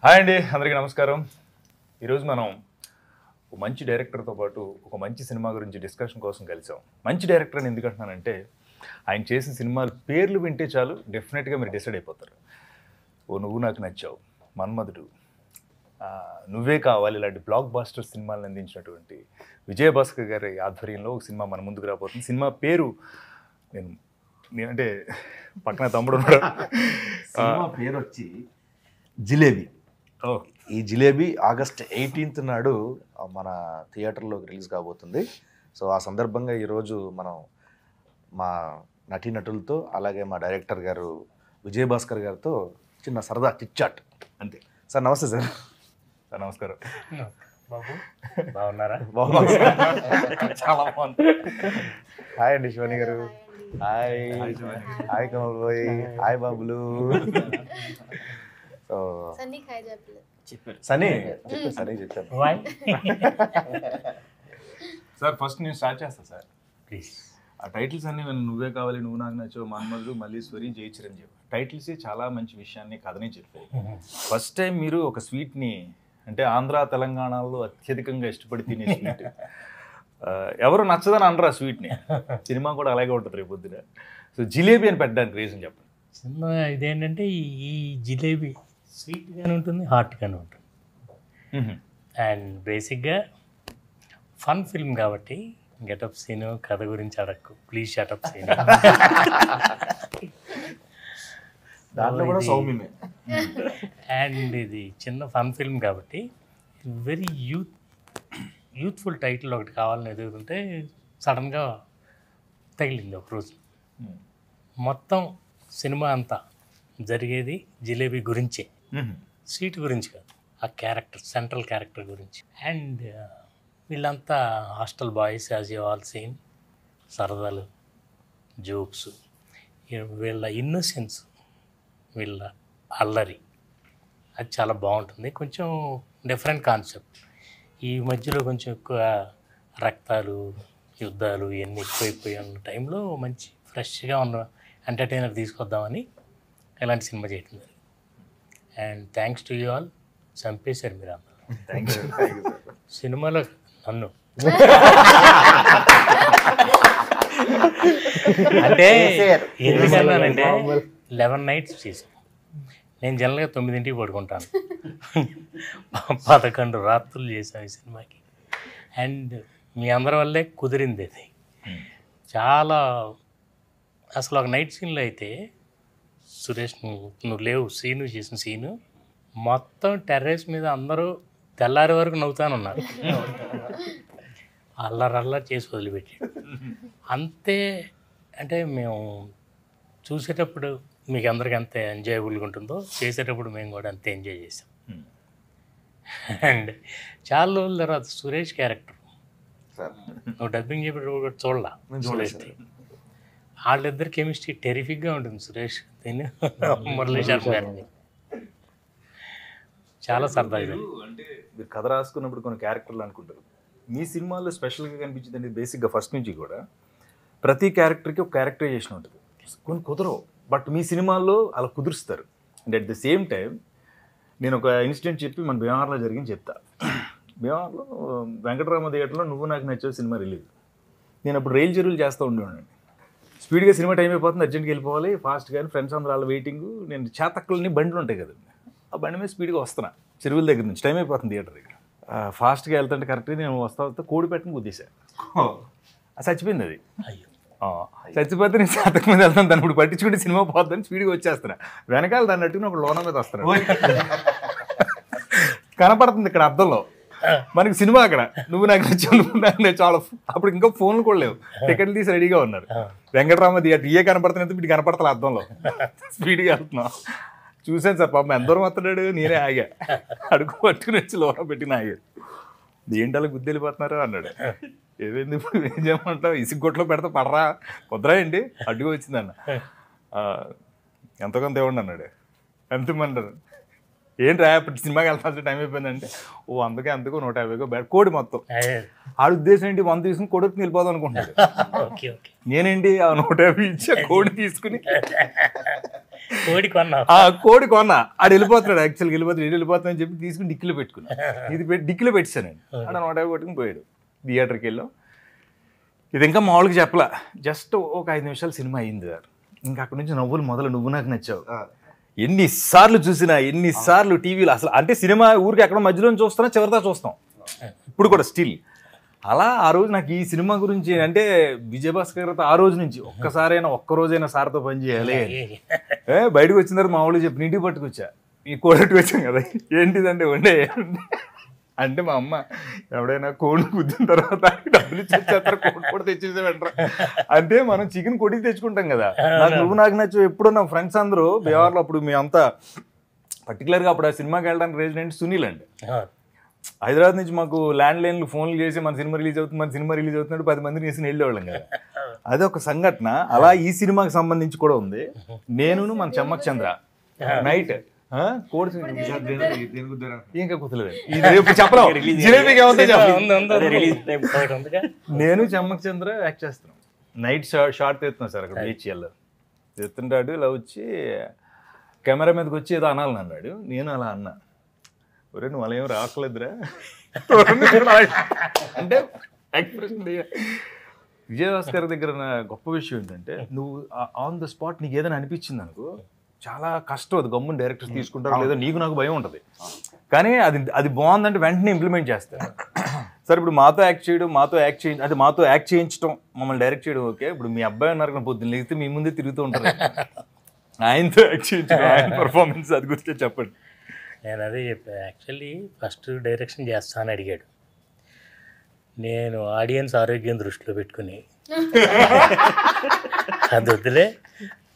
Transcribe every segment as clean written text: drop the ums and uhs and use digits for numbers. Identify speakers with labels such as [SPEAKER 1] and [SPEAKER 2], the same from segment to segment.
[SPEAKER 1] Hi అండి, అందరికీ నమస్కారం. ఈరోజు మనం ఒక మంచి డైరెక్టర్తో పాటు ఒక మంచి సినిమా గురించి డిస్కషన్ కోసం కలిసాం. మంచి డైరెక్టర్ అని ఎందుకంటున్నానంటే ఆయన చేసిన సినిమాల పేర్లు వింటే చాలు డెఫినెట్గా మీరు డిసైడ్ అయిపోతారు. ఓ నువ్వు నాకు నచ్చావు, మన్మధుడు, నువ్వే కావాలి ఇలాంటి బ్లాక్ బాస్టర్ సినిమాలను అందించినటువంటి విజయభాస్కర్ గారి ఆధ్వర్యంలో ఒక సినిమా మన ముందుకు రాబోతుంది. సినిమా పేరు నేనంటే పక్కన తమ్ముడు ఉన్నాడు.
[SPEAKER 2] సినిమా పేరు వచ్చి జిలేబీ. ఈ జిలేబీ August 18th నాడు మన థియేటర్లోకి రిలీజ్ కాబోతుంది. సో ఆ సందర్భంగా ఈరోజు మనం మా నటీనటులతో అలాగే మా డైరెక్టర్ గారు విజయభాస్కర్ గారితో చిన్న సరదా చిట్చాట్ అంతే. సార్ నమస్తే. సార్
[SPEAKER 1] నమస్కారం.
[SPEAKER 3] బాబు బాగున్నారా?
[SPEAKER 1] చాలా బాగుంది.
[SPEAKER 2] హాయ్ అండి శివాని గారు. హాయ్ హాయ్ కమల్ బాయ్. హాయ్ బాబులు. సో సనీ చెప్పాను.
[SPEAKER 1] సార్ ఫస్ట్ నేను స్టార్ట్ చేస్తాను సార్.
[SPEAKER 3] ప్లీజ్.
[SPEAKER 1] ఆ టైటిల్స్ అన్నీ నువ్వే కావాలి, నువ్వు నాకు నచ్చావు, మన్మధుడు, మల్లీశ్వరి, జై చిరంజీవి టైటిల్సే చాలా మంచి విషయాన్ని కథనే చెప్పాయి. ఫస్ట్ టైం మీరు ఒక స్వీట్ని అంటే ఆంధ్ర తెలంగాణలో అత్యధికంగా ఇష్టపడి తినే స్వీట్ ఎవరు నచ్చదని అనరు ఆ స్వీట్ని. సినిమా కూడా అలాగే ఉంటుంది రేపు పొద్దున. సో జిలేబీ అని పెట్టడానికి రీజన్ చెప్పండి.
[SPEAKER 3] సినిమా ఇదేంటంటే ఈ జిలేబీ స్వీట్గానే ఉంటుంది, హాట్గానే ఉంటుంది. అండ్ బేసిక్గా ఫన్ ఫిల్మ్ కాబట్టి గెటప్ సీను కథ గురించి అడక్కు, ప్లీజ్ షటప్ సీన్.
[SPEAKER 2] దాంట్లో కూడా సౌమ్యమే.
[SPEAKER 3] అండ్ ఇది చిన్న ఫన్ ఫిల్మ్ కాబట్టి వెరీ యూత్ఫుల్ టైటిల్ ఒకటి కావాలని ఎదుగుతుంటే సడన్గా తగిలింది ఒక రోజు. మొత్తం సినిమా అంతా జరిగేది జిలేబీ గురించే, స్వీట్ గురించి కాదు, ఆ క్యారెక్టర్, సెంట్రల్ క్యారెక్టర్ గురించి. అండ్ వీళ్ళంతా hostel boys, as you all seen, సరదాలు, జోక్స్, వీళ్ళ ఇన్నోసెన్స్, వీళ్ళ అల్లరి, అది చాలా బాగుంటుంది. కొంచెం డిఫరెంట్ కాన్సెప్ట్. ఈ మధ్యలో కొంచెం ఎక్కువ రక్తాలు, యుద్ధాలు ఇవన్నీ ఎక్కువైపోయి ఉన్న టైంలో మంచి ఫ్రెష్గా ఉన్న ఎంటర్టైనర్ తీసుకొద్దామని ఇలాంటి సినిమా చేయటం జరిగింది. And thanks to you all. చంపేశారు మీరు అందరూ.
[SPEAKER 1] Thank you.
[SPEAKER 3] సినిమాలో నన్ను అంటే ఎందుకన్నానంటే 11 nights చేశాను. నేను జనరల్గా 9ంటికి పడుకుంటాను. 11 రాత్రులు చేశాను ఈ సినిమాకి. అండ్ మీ అందరి వల్లే కుదిరింది అది. చాలా అసలు ఒక నైట్ సీన్లో అయితే సురేష్ నువ్వు లేవు, సీను చేసిన సీను మొత్తం టెర్రస్ మీద అందరూ తెల్లారి వరకు నవ్వుతానున్నారు. అల్లరల్లరి చేసి వదిలిపెట్టి అంతే. అంటే మేము చూసేటప్పుడు మీకు అందరికి అంతే ఎంజాయబుల్గా ఉంటుందో చేసేటప్పుడు మేము కూడా అంతే ఎంజాయ్ చేసాం. అండ్ చాలా రోజుల తర్వాత సురేష్ క్యారెక్టర్ నువ్వు డబ్బింగ్ చెప్పేటప్పుడు కూడా చూడలా. సురేష్ది వాళ్ళిద్దరు కెమిస్ట్రీ టెరిఫిక్గా ఉంటుంది. సురేష్ మురళీ శర్మ గారిని చాలా సరదాగా.
[SPEAKER 1] అంటే మీరు కథ రాసుకున్నప్పుడు కొన్ని క్యారెక్టర్లు అనుకుంటారు. మీ సినిమాల్లో స్పెషల్గా కనిపించింది అంటే బేసిక్గా ఫస్ట్ నుంచి కూడా ప్రతి క్యారెక్టర్కి ఒక క్యారెక్టరైజేషన్ ఉంటుంది. కొన్ని కుదరవు, బట్ మీ సినిమాల్లో అలా కుదురుస్తారు. And at the same time నేను ఒక ఇన్సిడెంట్ చెప్పి మన భీమవరంలో జరిగింది చెప్తా. భీమవరంలో వెంకటరామ థియేటర్లో నువ్వు నాకు నచ్చే సినిమా రిలీజ్. నేను అప్పుడు రైలు జర్నీలు చేస్తూ ఉండేవాడిని. స్పీడ్గా సినిమా టైం అయిపోతుంది, అర్జెంట్గా వెళ్ళిపోవాలి, ఫాస్ట్గా. ఫ్రెండ్స్ అందరూ వాళ్ళ వెయిటింగ్. నేను చేతక్కలని బండ్లు ఉంటాయి కదండి, ఆ బండి మీద స్పీడ్గా వస్తున్నా చెరువుల దగ్గర నుంచి. టైం అయిపోతుంది థియేటర్ దగ్గర. ఫాస్ట్గా వెళ్తుంటే కరెక్ట్గా నేను వస్తా కోడి పెట్టిన గుద్దేశాను. చచ్చిపోయింది అది. చచ్చిపోతే నేను చేతక మీద వెళ్తాను, దాన్ని ఇప్పుడు పట్టించుకుంటే సినిమా పోతుందని స్పీడ్గా వచ్చేస్తున్నా. వెనకాల దాన్ని అట్టుకుని ఒక లోన మీద వస్తున్నాను. కనపడుతుంది ఇక్కడ అద్దంలో మనకి సినిమా. అక్కడ నువ్వు నాకు నచ్చావు, నువ్వు నాకు చాలా. అప్పుడు ఇంకా ఫోన్లు కూడా లేవు, టికెట్లు తీసి రెడీగా ఉన్నారు. వెంకటరామ థియేటర్ ఇయే కనపడుతున్నట్టు వీటి కనపడతా అద్దంలో. స్పీడ్గా వెళ్తున్నాం. చూశాను సార్, పాపం ఎంత దూరం వస్తున్నాడు. నేనే ఆగా, అడుగు పట్టుకుని వచ్చి లోన పెట్టిన ఆగాడు. ఏంటి గుద్ది వెళ్ళిపోతున్నారు అన్నాడు. ఏదైంది ఇప్పుడు ఏం చేయమంటావు, ఇసుగొట్లో పెడితే పడరా కుదరా ఏంటి, అడ్డుగా వచ్చిందన్న. ఎంతో కొంత ఇవ్వండి అన్నాడు. ఎంత ఇమ్మంటారు. ఏంటి ఇప్పుడు సినిమాకి వెళ్తాల్సిన టైం అయిపోయిందంటే, ఓ అందుకే 150 బ్యాడ్ కోడి మొత్తం. ఆడ ఉద్దేశం ఏంటి, 100 తీసుకుని కొడుకు వెళ్ళిపోదాం అనుకుంటాడు. నేనేంటి ఆ 150 ఇచ్చి కోడి తీసుకుని
[SPEAKER 3] కోడి కొన్నా
[SPEAKER 1] కోడి కొన్నా ఆడు వెళ్ళిపోతున్నాడు, యాక్చువల్గా వెళ్ళిపోతాడని చెప్పి తీసుకుని డిక్కీలో పెట్టుకున్నా. ఇది డిక్కీలో పెట్టానండి. ఆడ 150 కొట్టుకుని పోయాడు. థియేటర్కి వెళ్ళాం. ఇది ఇంకా మామూలుగా చెప్పలా, జస్ట్ ఒక 5 నిమిషాలు సినిమా అయింది సార్. ఇంకా అక్కడ నుంచి నవ్వులు మొదలు, నువ్వు నాకు నచ్చావు. ఎన్నిసార్లు చూసినా, ఎన్నిసార్లు టీవీలో అసలు, అంటే సినిమా ఊరికి ఎక్కడ మధ్యలో చూస్తున్నా, చివరిదా చూస్తాం ఇప్పుడు కూడా స్టిల్. అలా ఆ రోజు నాకు ఈ సినిమా గురించి అంటే విజయభాస్కర్ గారితో ఆ రోజు నుంచి ఒక్క రోజైనా సార్తో పని చేయాలి. బయటకు వచ్చిన తర్వాత మా వాళ్ళు చెప్పి ఇంటికి పట్టుకొచ్చా, ఈ కోడట్టు వచ్చాం కదా, ఏంటిదంటే వండే అంటే మా అమ్మ ఎవడైనా కోడి గుద్దిన తర్వాత డబ్బులు ఇచ్చేస్తారు, కోడి కూడా తెచ్చేసే వెంటరా. అంటే మనం చికెన్ కొడికి తెచ్చుకుంటాం కదా. నువ్వు నాకు నచ్చు ఎప్పుడు నా ఫ్రెండ్స్ అందరూ బీహార్లో, అప్పుడు మేమంతా పర్టికులర్గా అప్పుడు ఆ సినిమాకి వెళ్ళడానికి రెసిడెంట్ సునీల్ అండి. హైదరాబాద్ నుంచి మాకు ల్యాండ్ లైన్లు ఫోన్లు చేసి మన సినిమా రిలీజ్ అవుతున్నట్టు 10 మందిని వేసి వెళ్ళేవాళ్ళం కదా. అదే ఒక సంఘటన. అలా ఈ సినిమాకి సంబంధించి కూడా ఉంది. నేను మన చెమ్మక్ చంద్ర నైట్ ఇంకా కుదరలేదు, నేను చెమ్మక్ చంద్ర యాక్ట్ చేస్తున్నాం. నైట్ షార్ట్ తెస్తున్నాం సార్. అక్కడ బీచ్ తెస్తుంటాడు. ఇలా వచ్చి కెమెరా మీదకి వచ్చి ఏదో అనాలని అన్నాడు. నేను అలా అన్నా, ఒరే నువ్వు అలా ఏం రావట్లేదురా అంటే ఎక్స్ప్రెషన్. విజయభాస్కర్ దగ్గర నా గొప్ప విషయం ఏంటంటే, నువ్వు ఆన్ ద స్పాట్ నీకు ఏదైనా అనిపించింది అనుకో, చాలా కష్టం అది. గమ్మున డైరెక్టర్స్ తీసుకుంటారు, లేదా నీకు నాకు భయం ఉంటుంది. కానీ అది బాగుందంటే వెంటనే ఇంప్లిమెంట్ చేస్తారు. సరే ఇప్పుడు మాతో యాక్ట్ చేయించడం, మమ్మల్ని డైరెక్ట్ చేయడం ఓకే. ఇప్పుడు మీ అబ్బాయి ఉన్నారు కదా, పొద్దున్న లేకపోతే మీ ముందే తిరుగుతూ ఉంటారు, ఆయనతో యాక్ట్ చేయించడం, ఆయన పర్ఫార్మెన్స్ అది గురించి చెప్పండి.
[SPEAKER 3] నేను అదే చెప్పాను. యాక్చువల్లీ ఫస్ట్ డైరెక్షన్ చేస్తానని అడిగాడు. నేను ఆడియన్స్ ఆరోగ్యం దృష్టిలో పెట్టుకుని అది వద్దులే,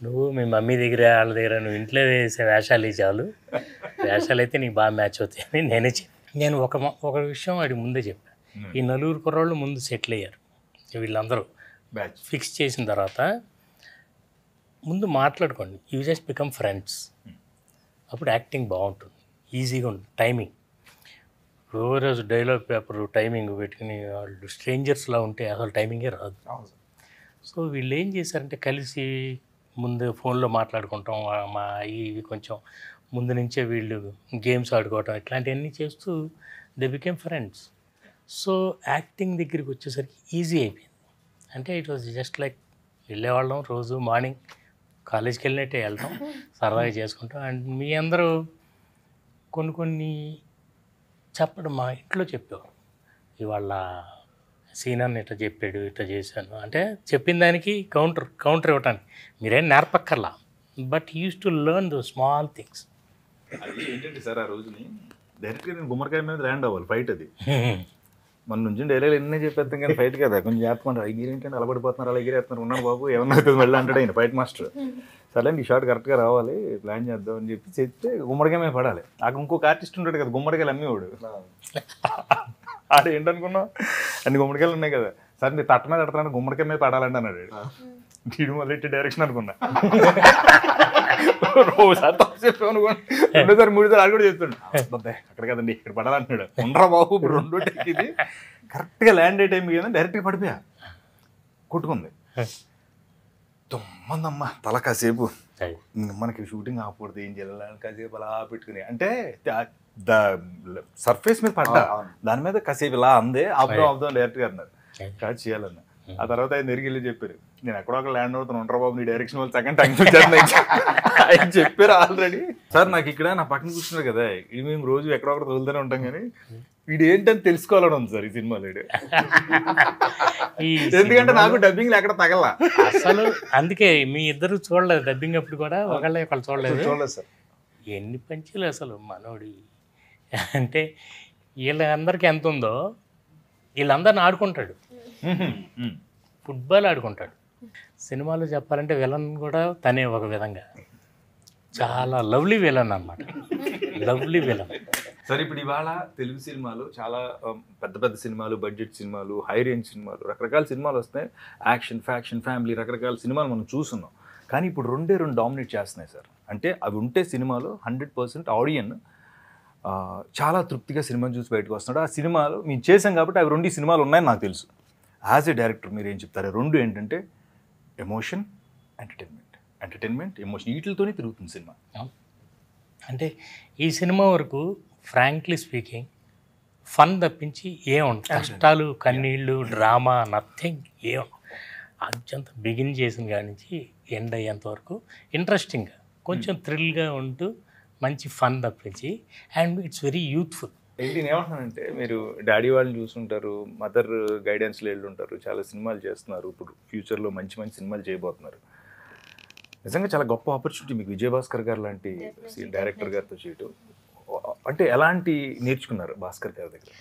[SPEAKER 3] నువ్వు మీ మమ్మీ దగ్గర వాళ్ళ దగ్గర నువ్వు ఇంట్లో వేసే వేషాలు చాలు, వేషాలు అయితే నీకు బాగా మ్యాచ్ అవుతాయని నేను ఒక విషయం వాడికి ముందే చెప్పాను. ఈ 4 కుర్రోళ్ళు ముందు సెటిల్ అయ్యారు, వీళ్ళందరూ
[SPEAKER 1] బ్యాచ్ ఫిక్స్
[SPEAKER 3] చేసిన తర్వాత ముందు మాట్లాడుకోండి, యూ జస్ట్ బికమ్ ఫ్రెండ్స్. అప్పుడు యాక్టింగ్ బాగుంటుంది, ఈజీగా ఉంటుంది. టైమింగ్ రోజు డైలాగ్ పేపర్ టైమింగ్ పెట్టుకుని వాళ్ళు స్ట్రేంజర్స్లా ఉంటే అసలు టైమింగే రాదు. సో వీళ్ళు ఏం చేశారంటే కలిసి ముందు ఫోన్లో మాట్లాడుకుంటాం, ఇవి కొంచెం ముందు నుంచే వీళ్ళు గేమ్స్ ఆడుకోవటం ఇట్లాంటివన్నీ చేస్తూ they became friends. So acting దగ్గరికి వచ్చేసరికి ఈజీ అయిపోయింది. అంటే ఇట్ వాజ్ జస్ట్ లైక్ వెళ్ళేవాళ్ళం, రోజు మార్నింగ్ కాలేజ్కి వెళ్ళినట్టే వెళ్తాం, సరదాగా చేసుకుంటాం. అండ్ మీ అందరూ కొన్ని చెప్పడం మా ఇంట్లో చెప్పేవారు, ఇవాళ సీనాన్ని ఇట్లా చెప్పాడు, ఇట్లా చేశాను అంటే చెప్పిన దానికి కౌంటర్ ఇవ్వటానికి మీరేం నేర్పక్కర్లా, but use to learn those small things.
[SPEAKER 1] అది ఏంటంటే సార్, ఆ రోజుని డైరెక్ట్గా నేను గుమ్మడికాయ మీద ల్యాండ్ అవ్వాలి, ఫైట్ అది. మన నుంచి డైలాగ్ ఎన్నే చెప్పేస్తాం కానీ ఫైట్ కదా, కొంచెం చేస్తామంటారు. ఎగిరేంటంటే అలబడిపోతున్నారు, అలా ఎగిరేస్తున్నారు, ఉన్నాను బాబు ఏమన్నా అవుతుంది మళ్ళీ అంటాడు ఆయన ఫైట్ మాస్టర్. సరే ఈ షాట్ కరెక్ట్గా రావాలి, ప్లాన్ చేద్దాం అని చెప్పి చెప్తే గుమ్మడికాయ మీద పడాలి. అక్కడ ఇంకొక ఆర్టిస్ట్ ఉంటాడు కదా, గుమ్మడికాయలు అమ్మేవాడు. ఆడ ఏంటనుకున్నావు, అన్ని గుమ్మడికాయలు ఉన్నాయి కదా, సరే నీ తట్ట మీద పెడతాను, గుమ్మడికాయ మీద పడాలండి అన్నాడు. వీడు మొదలెట్టి డైరెక్షన్ అనుకున్నా. రోజుసారి తప్పు చెప్పాను అనుకోండి, 2సారి 3సారి అది కూడా చెప్తాడు. అబ్బాయి అక్కడ కదండి ఇక్కడ పడాలంటున్నాడు. ఉండరా బాబు ఇప్పుడు 2 టేక్ ఇది కరెక్ట్గా ల్యాండ్ అయ్యే టైంకి కదా డైరెక్ట్గా పడిపోయా, కొట్టుకుంది. తొమ్మందమ్మా తల కాసేపు మనకి షూటింగ్ ఆపకూడదు, ఏం చేయాలని కాసేపు అలా పెట్టుకుని, అంటే సర్ఫేస్ మీద పడ్డా, దాని మీద కాసేపు ఇలా అందే ఆపుదాం డైరెక్ట్గా అన్నారు, కాదు చేయాలన్న. ఆ తర్వాత ఆయన తిరిగి వెళ్ళి చెప్పారు, నేను ఎక్కడో ఒక ల్యాండ్ అవుతాను, ఉంటారు బాబు నీ డైరెక్షన్ వాళ్ళు సెకండ్ టైం ఆయన చెప్పారు ఆల్రెడీ. సార్ నాకు ఇక్కడ నా పక్కన కూర్చున్నారు కదా, ఇది మేము రోజు ఎక్కడొక్కడ తగులుతూనే ఉంటాం, కానీ వీడు ఏంటని తెలుసుకోవాలని ఉంది సార్ ఈ సినిమాలో. ఎందుకంటే నాకు డబ్బింగ్ ఎక్కడ తగల
[SPEAKER 3] అసలు, అందుకే మీ ఇద్దరు చూడలేదు డబ్బింగ్ అప్పుడు కూడా, ఒకళ్ళు చూడలేదు
[SPEAKER 2] సార్.
[SPEAKER 3] ఎన్ని పంచులు అసలు మనోడి అంటే, వీళ్ళందరికీ ఎంత ఉందో వీళ్ళందరిని ఆడుకుంటాడు, ఫుట్బాల్ ఆడుకుంటాడు. సినిమాలో చెప్పాలంటే విలన్ కూడా తనే ఒక విధంగా చాలా లవ్లీ విలన్ అన్నమాట, లవ్లీ విలన్.
[SPEAKER 1] సరే ఇప్పుడు ఇవాళ తెలుగు సినిమాలు చాలా పెద్ద పెద్ద సినిమాలు, బడ్జెట్ సినిమాలు, హై రేంజ్ సినిమాలు, రకరకాల సినిమాలు వస్తాయి. యాక్షన్, ఫ్యాక్షన్, ఫ్యామిలీ, రకరకాల సినిమాలు మనం చూస్తున్నాం. కానీ ఇప్పుడు 2 డామినేట్ చేస్తున్నాయి సార్. అంటే అవి ఉంటే సినిమాలో 100% ఆడియన్ చాలా తృప్తిగా సినిమాని చూసి బయటకు వస్తున్నాడు. ఆ సినిమాలు మేము చేసాం కాబట్టి అవి 2 సినిమాలు ఉన్నాయని నాకు తెలుసు. యాజ్ ఏ డైరెక్టర్ మీరు ఏం చెప్తారు? 2 ఏంటంటే ఎమోషన్, ఎంటర్టైన్మెంట్. ఎంటర్టైన్మెంట్, ఎమోషన్, వీటితోనే తిరుగుతుంది సినిమా.
[SPEAKER 3] అంటే ఈ సినిమా వరకు ఫ్రాంక్లీ స్పీకింగ్ ఫన్ తప్పించి ఏముంది, కష్టాలు కన్నీళ్ళు డ్రామా నథింగ్ ఏం. అత్యంత బిగిన్ చేసిన కాడి నుంచి ఎండ్ అయ్యేంత వరకు ఇంట్రెస్టింగ్గా కొంచెం థ్రిల్గా ఉంటూ మంచి ఫన్ తప్పించి, అండ్ ఇట్స్ వెరీ యూత్ఫుల్.
[SPEAKER 1] ఏంటి నేను ఏమంటున్నానంటే, మీరు డాడీ వాళ్ళు చూసుంటారు, మదర్ గైడెన్స్లో వెళ్ళుంటారు, చాలా సినిమాలు చేస్తున్నారు, ఇప్పుడు ఫ్యూచర్లో మంచి మంచి సినిమాలు చేయబోతున్నారు. నిజంగా చాలా గొప్ప ఆపర్చునిటీ మీకు విజయభాస్కర్ గారు లాంటి డైరెక్టర్ గారితో చేయటం. అంటే ఎలాంటి నేర్చుకున్నారు భాస్కర్ గారి దగ్గర?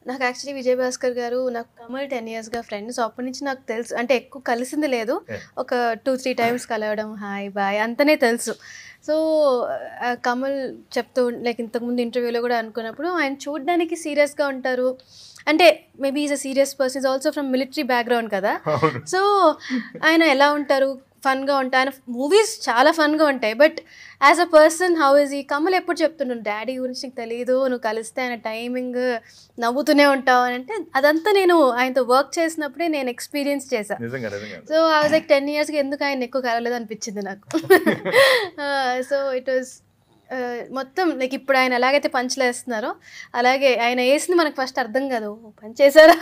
[SPEAKER 4] నాకు యాక్చువల్లీ విజయభాస్కర్ గారు నాకు కమల్ 10 yearsగా ఫ్రెండ్. సో అప్పటి నుంచి నాకు తెలుసు, అంటే ఎక్కువ కలిసింది లేదు, ఒక 2-3 times కలవడం, హాయ్ బాయ్ అంతనే తెలుసు. సో కమల్ చెప్తూ లైక్ ఇంతకుముందు ఇంటర్వ్యూలో కూడా అనుకున్నప్పుడు ఆయన చూడడానికి సీరియస్గా ఉంటారు. అంటే maybe is a serious person, is also from military background కదా. సో ఆయన ఎలా ఉంటారు, ఫన్గా ఉంటాయి, ఆయన మూవీస్ చాలా ఫన్గా ఉంటాయి. But as a person how is ఈ? కమల్ ఎప్పుడు చెప్తున్నాను డాడీ గురించి నీకు తెలీదు, నువ్వు కలిస్తే ఆయన టైమింగ్ నవ్వుతూనే ఉంటావు అని. అంటే అదంతా నేను ఆయనతో వర్క్ చేసినప్పుడే నేను ఎక్స్పీరియన్స్ చేశాను. సో ఐ వాజ్ లైక్ 10 yearsకి ఎందుకు ఆయన ఎక్కువ కలవలేదు అనిపించింది నాకు. సో ఇట్ వాజ్ మొత్తం లైక్ ఇప్పుడు ఆయన ఎలాగైతే పంచలేస్తున్నారో అలాగే ఆయన వేసింది మనకు ఫస్ట్ అర్థం కాదు, పంచ్ చేశారా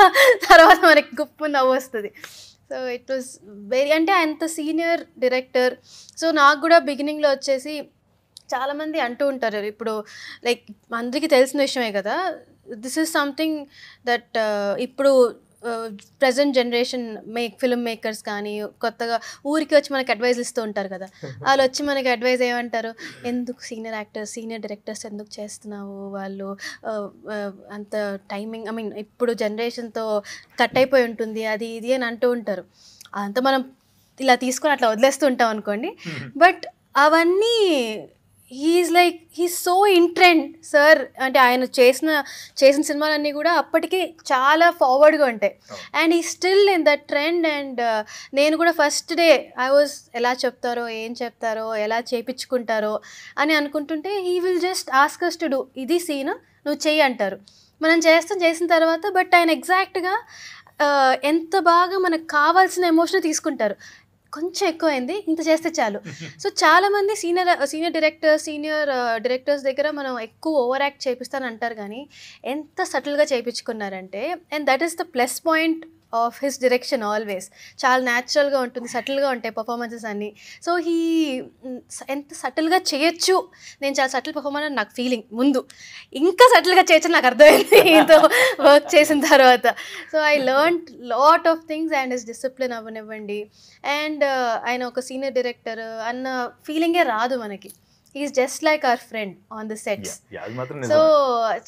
[SPEAKER 4] తర్వాత మనకి గుప్పు నవ్వు వస్తుంది. సో ఇట్ వాజ్ వెరీ, అంటే అంత సీనియర్ డైరెక్టర్. సో నాకు కూడా బిగినింగ్లో వచ్చేసి చాలామంది అంటూ ఉంటారు, ఇప్పుడు లైక్ అందరికీ తెలిసిన విషయమే కదా, దిస్ ఈజ్ సంథింగ్ దట్ ఇప్పుడు ప్రజెంట్ జనరేషన్ ఫిల్మ్ మేకర్స్ కానీ కొత్తగా ఊరికి వచ్చి మనకి అడ్వైజ్ ఇస్తూ ఉంటారు కదా, వాళ్ళు వచ్చి మనకి అడ్వైజ్ ఏమంటారు, ఎందుకు సీనియర్ డైరెక్టర్స్ ఎందుకు చేస్తున్నావు, వాళ్ళు అంత టైమింగ్, ఐ మీన్ ఇప్పుడు జనరేషన్తో కట్ అయిపోయి ఉంటుంది అది ఇది అని అంటూ ఉంటారు. అంతా మనం ఇలా తీసుకొని అట్లా వదిలేస్తూ ఉంటాం అనుకోండి. బట్ అవన్నీ he is so in trend sir. అంటే ఆయన చేసిన సినిమాలన్నీ కూడా అప్పటికి చాలా ఫార్వర్డ్గా ఉంటాయి. అండ్ ఈ still in that trend. And నేను కూడా ఫస్ట్ డే ఐ వాజ్ ఎలా చెప్తారో, ఏం చెప్తారో, ఎలా చేయించుకుంటారో అని అనుకుంటుంటే he will just ask us to do, ఇది సీన్ నువ్వు చెయ్యి అంటారు, మనం చేసిన తర్వాత. బట్ ఆయన ఎగ్జాక్ట్గా ఎంత బాగా మనకు కావాల్సిన ఎమోషన్ తీసుకుంటారు. కొంచెం ఎక్కువైంది, ఇంత చేస్తే చాలు. సో చాలామంది సీనియర్ డైరెక్టర్స్ దగ్గర మనం ఎక్కువ ఓవర్ యాక్ట్ చేపిస్తాను అంటారు, కానీ ఎంత సటిల్గా చేయించుకున్నారంటే, and that is the plus point of his direction. Always చాలా న్యాచురల్గా ఉంటుంది, సటిల్గా ఉంటాయి పర్ఫార్మెన్సెస్ అన్నీ. సో ఎంత సటిల్గా చేయొచ్చు, నేను చాలా సటిల్ పర్ఫార్మర్ అని నాకు ఫీలింగ్ ముందు, ఇంకా సటిల్గా చేయొచ్చు నాకు అర్థమైంది ఈతో వర్క్ చేసిన తర్వాత. So I learn lot of things. And his discipline అవ్వనివ్వండి, అండ్ ఆయన ఒక సీనియర్ డైరెక్టర్ అన్న ఫీలింగే రాదు మనకి. Is just like our friend on the sets. So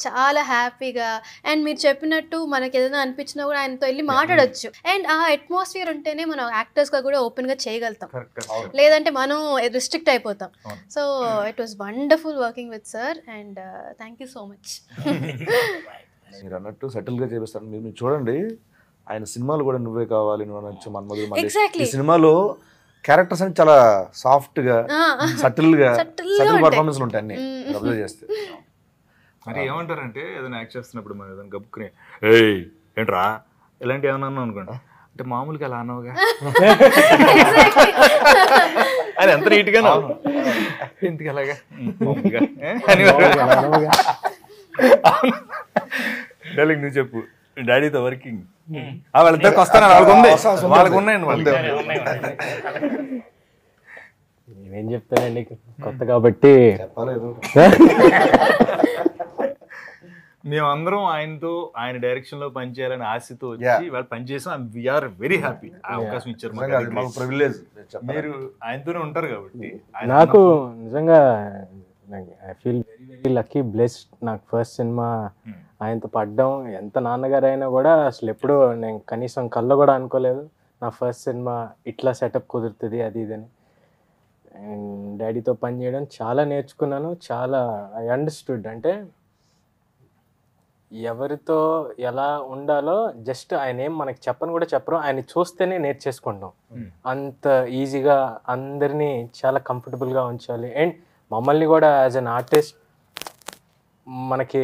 [SPEAKER 4] చాలా హ్యాపీగా, అండ్ మీరు చెప్పినట్టు మనకి ఏదైనా అనిపించినా కూడా ఆయనతో వెళ్ళి మాట్లాడొచ్చు. అండ్ ఆ అట్మాస్ఫియర్ ఉంటేనే మనం యాక్టర్స్గా కూడా ఓపెన్గా చేయగలుగుతాం, లేదంటే మనం రిస్ట్రిక్ట్ అయిపోతాం. So it was wonderful working with sir, and thank you so much.
[SPEAKER 2] మీరు అన్నట్టు సెటిల్గా చేపిస్తాను. మీరు చూడండి, ఆయన సినిమాలు కూడా నువ్వే కావాలి, నువ్వు నచ్చు, మన్మధుడు, ఈ సినిమాలో క్యారెక్టర్స్ అని చాలా సాఫ్ట్గా సటిల్ పర్ఫార్మెన్స్ ఉంటాయి అన్ని అబ్జర్వ్ చేస్తే.
[SPEAKER 1] మరి ఏమంటారంటే ఏదైనా యాక్ట్ చేస్తున్నప్పుడు మనం ఏదైనా గబుక్కుని ఏయ్ ఏంట్రా ఇలాంటి ఏమన్నా అన్నాం అనుకోండి, అంటే మామూలుగా అలా అన్నావుగా అది ఎంత నీట్గా ఎందుకు అలాగా డార్లింగ్ నువ్వు చెప్పు, డాడీతో వర్కింగ్ వాళ్ళిద్దరికి వస్తాను వాళ్ళకు ఉన్నాయండి వాళ్ళు.
[SPEAKER 5] నేనేం చెప్తానండి, కొత్త కాబట్టి
[SPEAKER 1] మేమందరం ఆయనతో ఆయన డైరెక్షన్ లో పనిచేయాలని ఆశతో వచ్చి వాళ్ళు పనిచేసాం. We are very happy. ఆ అవకాశం ఇచ్చారు మాకు, ప్రివిలేజ్. మీరు ఆయనతోనే ఉంటారు కాబట్టి
[SPEAKER 5] నాకు నిజంగా I feel very very lucky, blessed. నాకు ఫస్ట్ సినిమా ఆయనతో పడ్డం, ఎంత నాన్నగారు అయినా కూడా అసలు ఎప్పుడు నేను కనీసం కళ్ళ కూడా అనుకోలేదు నా ఫస్ట్ సినిమా ఇట్లా సెటప్ కుదురుతుంది అది ఇదని. అండ్ డాడీతో పనిచేయడం చాలా నేర్చుకున్నాను, చాలా ఐ అండర్స్టూడ్. అంటే ఎవరితో ఎలా ఉండాలో జస్ట్ ఆయన ఏం మనకి చెప్పని కూడా చెప్పరు, ఆయన చూస్తేనే నేర్చేసుకుంటాం. అంత ఈజీగా అందరినీ చాలా కంఫర్టబుల్గా ఉంచాలి. అండ్ మమ్మల్ని కూడా యాజ్ అన్ ఆర్టిస్ట్, మనకి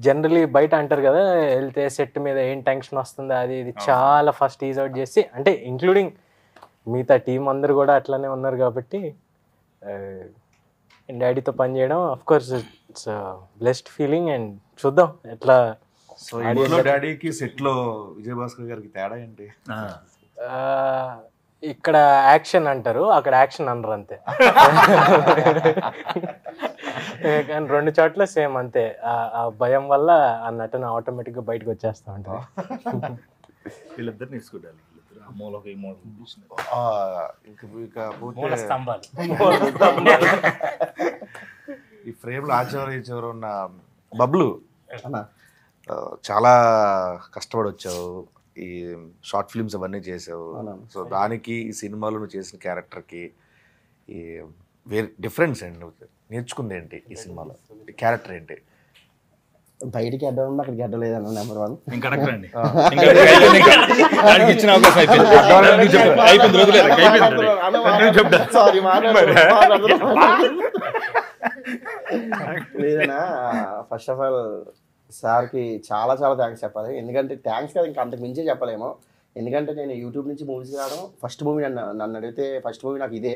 [SPEAKER 5] జనరలీ బయట అంటారు కదా వెళ్తే సెట్ మీద ఏం టెన్షన్ వస్తుందో అది ఇది, చాలా ఫస్ట్ ఈజ్ అవుట్ చేసి, అంటే ఇంక్లూడింగ్ మిగతా టీం అందరు కూడా అట్లానే ఉన్నారు కాబట్టి డాడీతో పని చేయడం of course it's blessed feeling. And చూద్దాం ఎట్లా.
[SPEAKER 2] సో ఇంట్లో డాడీకి సెట్లో విజయభాస్కర్ గారికి తేడా ఏంటి?
[SPEAKER 5] ఇక్కడ యాక్షన్ అంటారు, అక్కడ యాక్షన్ అనరు అంతే. కానీ 2 చోట్ల సేమ్ అంతే. ఆ భయం వల్ల ఆ నటన ఆటోమేటిక్గా బయటకు వచ్చేస్తూ ఉంటుంది.
[SPEAKER 1] వీళ్ళిద్దరు నేర్చుకోవాలి,
[SPEAKER 2] ఈ ఫ్రేమ్లో ఆచవరు ఉన్న బబ్లు చాలా కష్టపడి వచ్చావు, ఈ షార్ట్ ఫిల్మ్స్ అవన్నీ చేసావు. సో దానికి ఈ సినిమాలో నువ్వు చేసిన క్యారెక్టర్కి ఈ వేరే డిఫరెన్స్ ఏంటి, నువ్వు నేర్చుకుంది ఏంటి ఈ సినిమాలో, క్యారెక్టర్ ఏంటి?
[SPEAKER 6] బయటికి అడ్డం ఉంది, అక్కడికి అడ్డం లేదన్న నెంబర్ 1. లేదన్నా, ఫస్ట్ ఆఫ్ ఆల్ సార్కి చాలా చాలా థ్యాంక్స్ చెప్పాలి. ఎందుకంటే థ్యాంక్స్ కదా, ఇంకా అంతకు మించే చెప్పలేము. ఎందుకంటే నేను యూట్యూబ్ నుంచి మూవీస్ రావడం ఫస్ట్ మూవీ, నన్ను అడిగితే ఫస్ట్ మూవీ నాకు ఇదే.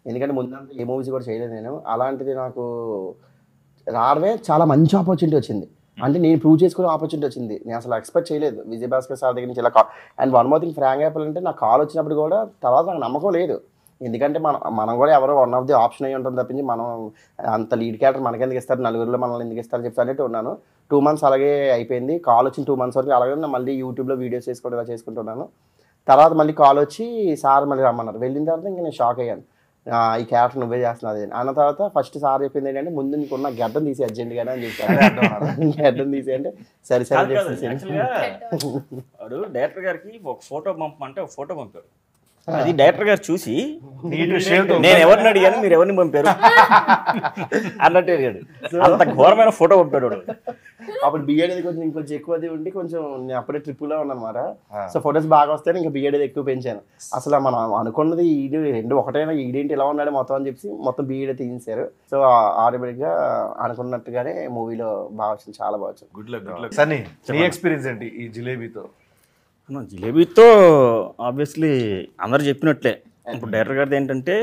[SPEAKER 6] ఎందుకంటే ముందంతా ఏ మూవీస్ కూడా చేయలేదు నేను. అలాంటిది నాకు రావడమే చాలా మంచి ఆపర్చునిటీ వచ్చింది. అంటే నేను ప్రూవ్ చేసుకునే ఆపర్చునిటీ వచ్చింది. నేను అసలు ఎక్స్పెక్ట్ చేయలేదు విజయభాస్కర్ సార్ దగ్గర నుంచి ఇలా call. And one more thing, frank చెప్పాలంటే నాకు కాల్ వచ్చినప్పుడు కూడా తర్వాత నాకు నమ్మకం లేదు. ఎందుకంటే మనం కూడా ఎవరో వన్ ఆఫ్ ది ఆప్షన్ అయ్యి ఉంటుంది తప్పించి మనం అంత లీడ్ క్యారెక్టర్ మనకెందుకు ఇస్తారు, నలుగురిలో మనల్ని ఎందుకు ఇస్తారు చెప్తా అన్నట్టు ఉన్నాను. 2 months అలాగే అయిపోయింది. కాల్ వచ్చిన 2 months వరకు అలాగే మళ్ళీ యూట్యూబ్లో వీడియోస్ చేసుకోవడం ఇలా చేసుకుంటున్నాను. తర్వాత మళ్ళీ కాల్ వచ్చి సార్ మళ్ళీ రమ్మన్నారు. వెళ్ళిన తర్వాత ఇంకా నేను షాక్ అయ్యాను, ఈ క్యారెక్టర్ నువ్వే చేస్తున్నది అన్న తర్వాత ఫస్ట్ సార్ చెప్పింది ఏంటంటే, ముందు నీకున్న గడ్డం తీసి అర్జెంట్గానే అని చెప్పాను. గడ్డం తీసి అంటే సరే సరే
[SPEAKER 7] వాడు డైరెక్టర్ గారికి ఒక ఫోటో పంపమంటే ఒక ఫోటో పంపాడు. అది డైరెక్టర్ గారు చూసి నేను ఎవరిని అడిగాను, మీరు ఎవరిని పంపారు అన్నట్టు అడిగాడు. అంత ఘోరమైన ఫోటో పంపాడు.
[SPEAKER 6] అప్పుడు బిఎడ్ కొంచెం ఇంకొంచెం ఎక్కువ ఉండి కొంచెం నేను అప్పుడే ట్రిప్లో ఉన్నానమాట. సో ఫొటోస్ బాగా వస్తాయని ఇంకా బిఎడ్ ఎక్కువ పెంచాను. అసలు మనం అనుకున్నది ఈడు 2 ఒకటైనా ఈడేంటి ఇలా ఉన్నాడు మొత్తం అని చెప్పి మొత్తం బిఎడ్ తీయించారు. సో ఆటోమేటిక్గా అనుకున్నట్టుగానే మూవీలో బాగా వచ్చింది, చాలా బాగా వచ్చింది.
[SPEAKER 2] Good luck, good luck. Sunny, నీ ఎక్స్పీరియన్స్ ఏంటి ఈ జిలేబీతో?
[SPEAKER 7] జిలేబీతో ఆబ్వియస్లీ అందరు చెప్పినట్లే. ఇప్పుడు డైరెక్టర్ గారిది ఏంటంటే,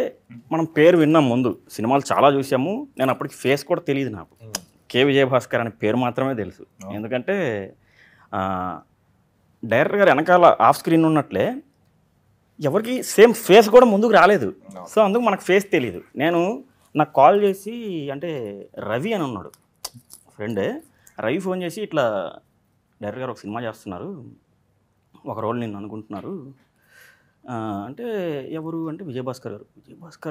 [SPEAKER 7] మనం పేరు విన్నాం, ముందు సినిమాలు చాలా చూసాము. నేను అప్పటికి ఫేస్ కూడా తెలియదు నాకు. కే విజయభాస్కర్ అనే పేరు మాత్రమే తెలుసు. ఎందుకంటే డైరెక్టర్ గారు వెనకాల ఆఫ్ స్క్రీన్ ఉన్నట్లే ఎవరికి సేమ్ ఫేస్ కూడా ముందుకు రాలేదు. సో అందుకు మనకు ఫేస్ తెలియదు. నాకు కాల్ చేసి, అంటే రవి అని ఉన్నాడు ఫ్రెండే, రవి ఫోన్ చేసి ఇట్లా డైరెక్టర్ గారు ఒక సినిమా చేస్తున్నారు, ఒక రోల్ నేను అనుకుంటున్నారు అంటే, ఎవరు అంటే విజయభాస్కర్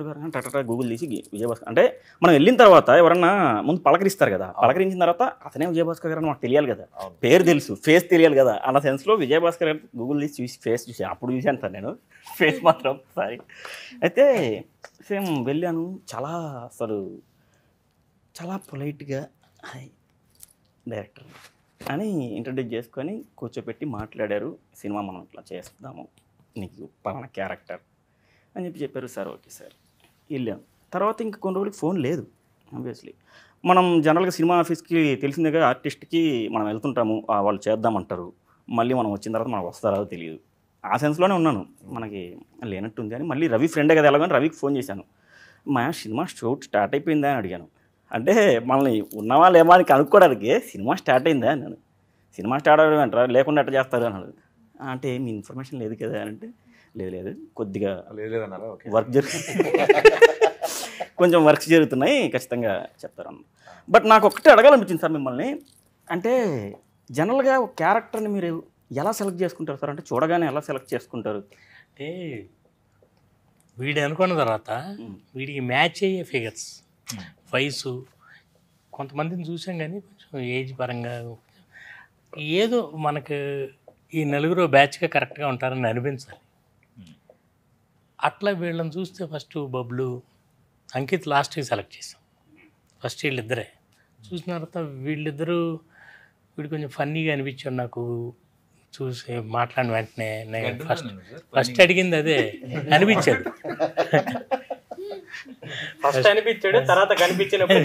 [SPEAKER 7] గారు అంటే టటా గూగుల్ తీసి విజయభాస్కర్ అంటే, మనం వెళ్ళిన తర్వాత ఎవరన్నా ముందు పలకరిస్తారు కదా, పలకరించిన తర్వాత అతనే విజయభాస్కర్ గారు అని మాకు తెలియాలి కదా, పేరు తెలుసు ఫేస్ తెలియాలి కదా అన్న సెన్స్లో విజయభాస్కర్ గారు గూగుల్ తీసి చూసి ఫేస్ చూసి అప్పుడు చూశాను సార్ నేను ఫేస్ మాత్రం సారీ. అయితే సేమ్ వెళ్ళాను, చాలా పొలైట్గా హాయ్ డైరెక్టర్ అని ఇంట్రడ్యూస్ చేసుకొని కూర్చోపెట్టి మాట్లాడారు. సినిమా మనం ఇట్లా చేస్తాము, నీకు పలానా క్యారెక్టర్ అని చెప్పారు. సార్ ఓకే సార్ వెళ్ళాం. తర్వాత ఇంక కొన్ని రోజులకి ఫోన్ లేదు. ఆబ్వియస్లీ మనం జనరల్గా సినిమా ఆఫీస్కి తెలిసిందిగా ఆర్టిస్ట్కి మనం వెళ్తుంటాము, వాళ్ళు చేద్దామంటారు, మళ్ళీ మనం వచ్చిన తర్వాత మనకు వస్తారో తెలియదు. ఆ సెన్స్లోనే ఉన్నాను, మనకి లేనట్టుంది అని. మళ్ళీ రవి ఫ్రెండే కదా ఎలాగని రవికి ఫోన్ చేశాను, మా సినిమా షూట్ స్టార్ట్ అయిపోయిందా అని అడిగాను. అంటే మనల్ని ఉన్నవా లేమా అని కనుక్కోవడానికి సినిమా స్టార్ట్ అయిందా అన్నాను. సినిమా స్టార్ట్ అవ్వడం అంటారా, లేకుండా ఎట్లా చేస్తారు అన్నాడు. అంటే మీ ఇన్ఫర్మేషన్ లేదు కదా అని అంటే, లేదు కొద్దిగా వర్క్ కొంచెం వర్క్స్ జరుగుతున్నాయి, ఖచ్చితంగా చెప్తారు అన్న. బట్ నాకు ఒక్కటే అడగాలనిపించింది సార్ మిమ్మల్ని, అంటే జనరల్గా ఒక క్యారెక్టర్ని మీరు ఎలా సెలెక్ట్ చేసుకుంటారు సార్? అంటే చూడగానే ఎలా సెలెక్ట్ చేసుకుంటారు?
[SPEAKER 3] అంటే వీడు అనుకున్న తర్వాత వీడికి మ్యాచ్ అయ్యే ఫిగర్స్, వయసు, కొంతమందిని చూసాం కానీ కొంచెం ఏజ్ పరంగా ఏదో మనకు ఈ నలుగురు బ్యాచ్గా కరెక్ట్గా ఉంటారని అనిపించాలి. అట్లా వీళ్ళని చూస్తే ఫస్ట్ బబ్లు, అంకిత్ లాస్ట్కి సెలెక్ట్ చేసాం. ఫస్ట్ వీళ్ళిద్దరే చూసిన తర్వాత వీళ్ళిద్దరూ వీడు కొంచెం ఫన్నీగా అనిపించాడు నాకు చూసి మాట్లాడిన వెంటనే. నేను ఫస్ట్ అడిగింది అదే అనిపించాడు.
[SPEAKER 5] ఫస్ట్ అనిపించాడు, తర్వాత కనిపించినప్పుడు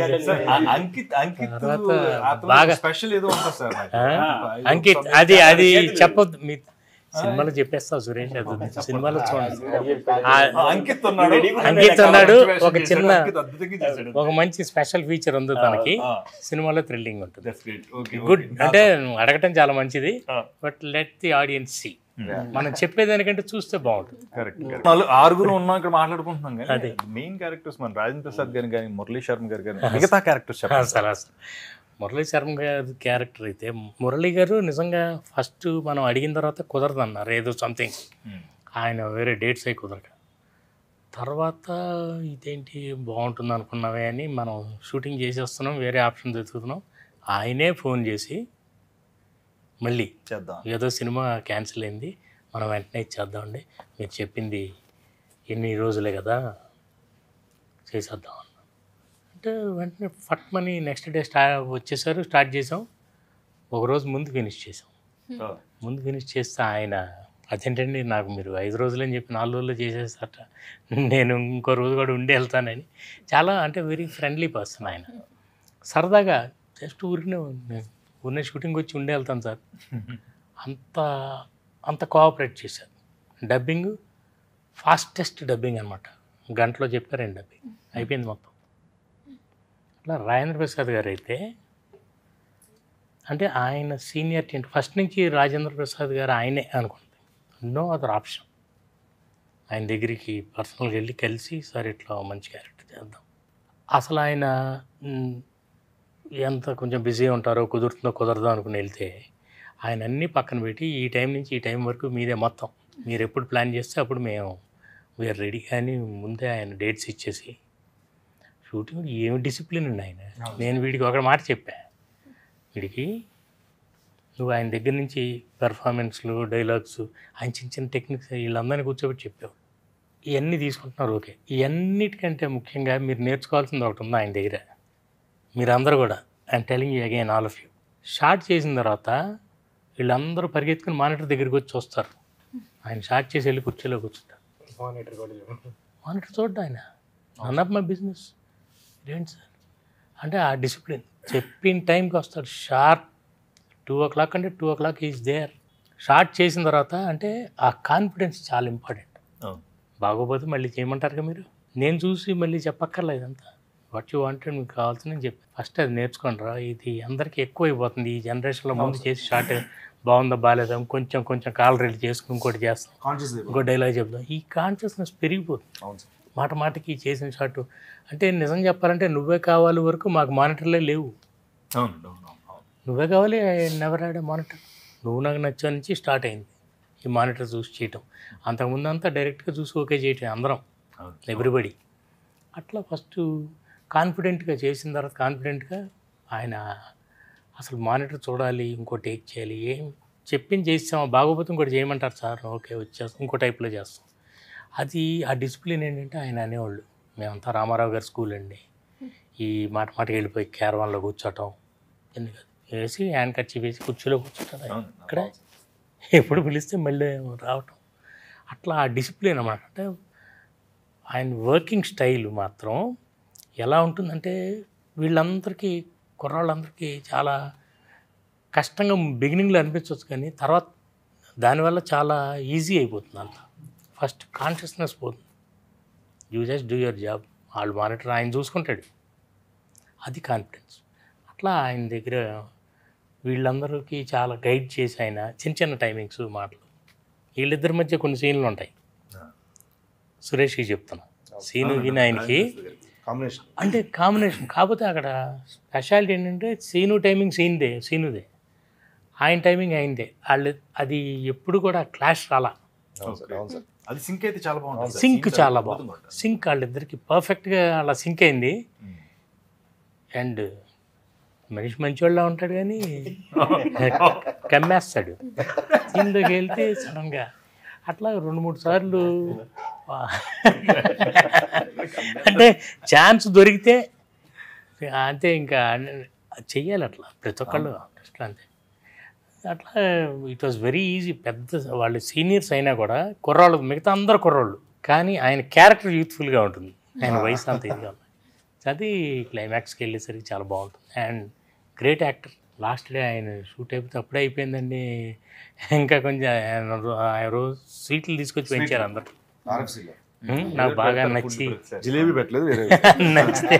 [SPEAKER 3] బాగా
[SPEAKER 1] స్పెషల్ ఏదో ఉంటుంది సార్
[SPEAKER 3] అంకిత్ అది చెప్పొద్దు. మీ సినిమాలో చెప్పేస్తావు సురేష్, అది సినిమాలో చూడండి.
[SPEAKER 1] అంకిత్ ఉన్నాడు.
[SPEAKER 3] అంకిత్ ఉన్నాడు, ఒక చిన్న
[SPEAKER 1] అంకిత్ అద్భుతంగా చేశాడు.
[SPEAKER 3] ఒక మంచి స్పెషల్ ఫీచర్ ఉంది తనకి, సినిమాలో థ్రిల్లింగ్ ఉంటుంది.
[SPEAKER 1] That's great. Okay,
[SPEAKER 3] good
[SPEAKER 1] okay.
[SPEAKER 3] అంటే అడగటం చాలా మంచిది, but let the audience see. మనం చెప్పేదానికంటే చూస్తే బాగుంటుంది.
[SPEAKER 1] కరెక్ట్. ఆరుగురు ఉన్నాం ఇక్కడ మాట్లాడుకుంటున్నాం కానీ మెయిన్ క్యారెక్టర్స్ మన రాజేంద్ర ప్రసాద్ గారు కానీ మురళీ శర్మ గారు కానీ మిగతా క్యారెక్టర్స్
[SPEAKER 3] సరే మురళీ శర్మ గారి క్యారెక్టర్ అయితే, మురళీ గారు నిజంగా ఫస్ట్ మనం అడిగిన తర్వాత కుదరదు అన్నారు, ఏదో సంథింగ్ ఆయన వేరే డేట్స్ అయి కుదరక, తర్వాత ఇదేంటి బాగుంటుంది అనుకున్నావే అని మనం షూటింగ్ చేసేస్తున్నాం, వేరే ఆప్షన్ వెతుకుతున్నాం. ఆయనే ఫోన్ చేసి మళ్ళీ
[SPEAKER 1] చేద్దాం,
[SPEAKER 3] ఏదో సినిమా క్యాన్సిల్ అయింది, మనం వెంటనే ఇచ్చేద్దామండి, మీరు చెప్పింది ఎన్ని రోజులే కదా చేసేద్దాం అన్న. అంటే వెంటనే ఫట్ మనీ నెక్స్ట్ డే వచ్చేసారు, స్టార్ట్ చేసాం. ఒకరోజు ముందు ఫినిష్ చేసాం. ముందు ఫినిష్ చేస్తే ఆయన అదేంటండి నాకు మీరు 5 రోజులని చెప్పి 4 రోజుల్లో చేసేసారట, నేను ఇంకో రోజు కూడా ఉండి వెళ్తానని. చాలా అంటే వెరీ ఫ్రెండ్లీ పర్సన్ ఆయన. సరదాగా జస్ట్ ఊరినే షూటింగ్ వచ్చి ఉండి వెళ్తాను సార్, అంత కోఆపరేట్ చేశారు. డబ్బింగ్ ఫాస్టెస్ట్ డబ్బింగ్ అనమాట, గంటలో చెప్పారండి డబ్బింగ్ అయిపోయింది మొత్తం. అట్లా రాజేంద్ర ప్రసాద్ గారు అయితే అంటే ఆయన సీనియర్ ఫస్ట్ నుంచి రాజేంద్ర ప్రసాద్ గారు ఆయనే అనుకుంది, నో అదర్ ఆప్షన్. ఆయన దగ్గరికి పర్సనల్గా వెళ్ళి కలిసి సార్ ఇట్లా మంచి క్యారెక్టర్ చేద్దాం. అసలు ఆయన ఎంత కొంచెం బిజీ ఉంటారో, కుదురుతుందో కుదరదో అనుకుని వెళ్తే ఆయన అన్నీ పక్కన పెట్టి ఈ టైం నుంచి ఈ టైం వరకు మీదే మొత్తం, మీరు ఎప్పుడు ప్లాన్ చేస్తే అప్పుడు మేము వీఆర్ రెడీ అని ముందే ఆయన డేట్స్ ఇచ్చేసి షూటింగ్. ఏమి డిసిప్లిన్ ఉంది ఆయన. నేను వీడికి ఒక మాట చెప్పా, వీడికి నువ్వు ఆయన దగ్గర నుంచి పెర్ఫార్మెన్స్లు, డైలాగ్స్, ఆయన చిన్న చిన్న టెక్నిక్స్ వీళ్ళందరినీ కూర్చోబెట్టి చెప్పావు, ఇవన్నీ తీసుకుంటున్నారు ఓకే. ఇవన్నిటికంటే ముఖ్యంగా మీరు నేర్చుకోవాల్సింది ఒకటి ఉంది ఆయన దగ్గర. మీరందరూ కూడా I'm telling you again all of you, short చేసిన తర్వాత వీళ్ళందరూ పరిగెత్తుకుని మానిటర్ దగ్గరికి వచ్చి చూస్తారు, ఆయన షార్ట్ చేసి వెళ్ళి కుర్చీలో కూర్చుంటారు. మానిటర్ చూడ్డా ఆయన, నన్ ఆఫ్ మై బిజినెస్ ఏంటి సార్ అంటే ఆ డిసిప్లిన్. చెప్పిన టైంకి వస్తాడు షార్ప్. 2 o'clock అంటే 2 o'clock ఈజ్ దేర్. షార్ట్ చేసిన తర్వాత అంటే ఆ కాన్ఫిడెన్స్ చాలా ఇంపార్టెంట్. బాగోపోతే మళ్ళీ చేయమంటారుగా మీరు, నేను చూసి మళ్ళీ చెప్పక్కర్లేదు అంతా. వాట్ యూ వాంటెడ్ మీకు కావాల్సిందని చెప్పి ఫస్ట్ అది నేర్చుకోండి రా. ఇది అందరికీ ఎక్కువ అయిపోతుంది ఈ జనరేషన్లో. ముందు చేసి షార్ట్ బాగుందా బాగాలేదా కొంచెం కొంచెం కాల్ రెడీ చేసుకుని ఇంకోటి చేస్తాం, ఇంకో డైలాగ్ చెప్తాం. ఈ కాన్షియస్నెస్ పెరిగిపోతుంది మాట మాటకి. చేసిన షార్ట్ అంటే నిజం చెప్పాలంటే నువ్వే కావాలి వరకు మాకు మానిటర్లే లేవు. నువ్వే కావాలి నెవర్ హ్యాడ్ ఏ మానిటర్. నువ్వు నాకు నచ్చా నుంచి స్టార్ట్ అయింది ఈ మానిటర్ చూసి చేయటం. అంతకుముందు అంతా డైరెక్ట్గా చూసి ఓకే చేయటం అందరం, ఎవ్రీబడి. అట్లా ఫస్ట్ కాన్ఫిడెంట్గా చేసిన తర్వాత కాన్ఫిడెంట్గా ఆయన అసలు మానిటర్ చూడాలి, ఇంకో టేక్ చేయాలి, ఏం చెప్పింది చేస్తాం. బాగోపోతే ఇంకోటి చేయమంటారు సార్, ఓకే వచ్చేస్తాం, ఇంకో టైప్లో చేస్తాం. అది ఆ డిసిప్లిన్ ఏంటంటే ఆయన అనేవాళ్ళు, మేమంతా రామారావు గారి స్కూల్ అండి, ఈ మాట మాటకి వెళ్ళిపోయి క్యారవాన్లో కూర్చోటం ఎందుకు వేసి హ్యాండ్ కర్చీ వేసి కుర్చీలో కూర్చుంటారు ఇక్కడ, ఎప్పుడు పిలిస్తే మళ్ళీ రావటం. అట్లా ఆ డిసిప్లిన్ అన్నమాట. అంటే ఆయన వర్కింగ్ స్టైల్ మాత్రం ఎలా ఉంటుందంటే వీళ్ళందరికీ కుర్రాళ్ళందరికీ చాలా కష్టంగా బిగినింగ్లో అనిపించవచ్చు, కానీ తర్వాత దానివల్ల చాలా ఈజీ అయిపోతుంది అంతా. ఫస్ట్ కాన్షియస్నెస్ పోతుంది, you just do your job, వాళ్ళు మానిటర్ ఆయన చూసుకుంటాడు, అది కాన్ఫిడెన్స్. అట్లా ఆయన దగ్గర వీళ్ళందరికీ చాలా గైడ్ చేసి ఆయన చిన్న చిన్న టైమింగ్స్ మాటలు. వీళ్ళిద్దరి మధ్య కొన్ని సీన్లు ఉంటాయి, సురేష్కి చెప్తున్నా. సీను విని ఆయనకి అంటే కాంబినేషన్. కాకపోతే అక్కడ స్పెషాలిటీ ఏంటంటే సీను టైమింగ్ సీనుదే, ఆయన టైమింగ్ అయిందే. వాళ్ళు అది ఎప్పుడు కూడా క్లాష్ రాలా.
[SPEAKER 1] అది సింక్ అయితే చాలా బాగుంటుంది.
[SPEAKER 3] సింక్ చాలా బాగుంది. సింక్ వాళ్ళిద్దరికి పర్ఫెక్ట్గా అలా సింక్ అయింది. అండ్ మనిషి మంచివాళ్ళ ఉంటాడు కానీ కమ్మేస్తాడు సీన్లోకి వెళ్తే సడన్గా. అట్లా 2-3 సార్లు అంటే ఛాన్స్ దొరికితే అంతే, ఇంకా చెయ్యాలి అట్లా ప్రతి ఒక్కళ్ళు అట్లా అంతే. అట్లా ఇట్ వాజ్ వెరీ ఈజీ. పెద్ద వాళ్ళు సీనియర్స్ అయినా కూడా కుర్రాళ్ళు, మిగతా అందరు కుర్రాళ్ళు, కానీ ఆయన క్యారెక్టర్ యూత్ఫుల్గా ఉంటుంది, ఆయన వయసు అంత ఇదిగా ఉంది. అది క్లైమాక్స్కి వెళ్ళేసరికి చాలా బాగుంటుంది. And great actor last day ఆయన షూట్ అయిపోతే అప్పుడే అయిపోయిందండి. ఇంకా కొంచెం ఆయన రోజు స్వీట్లు తీసుకొచ్చి పెంచారు అందరు.
[SPEAKER 2] RFC లో
[SPEAKER 3] నాకు బాగా నచ్చి
[SPEAKER 2] జిలేబీ పెట్టలేదు వేరే
[SPEAKER 3] నచ్చితే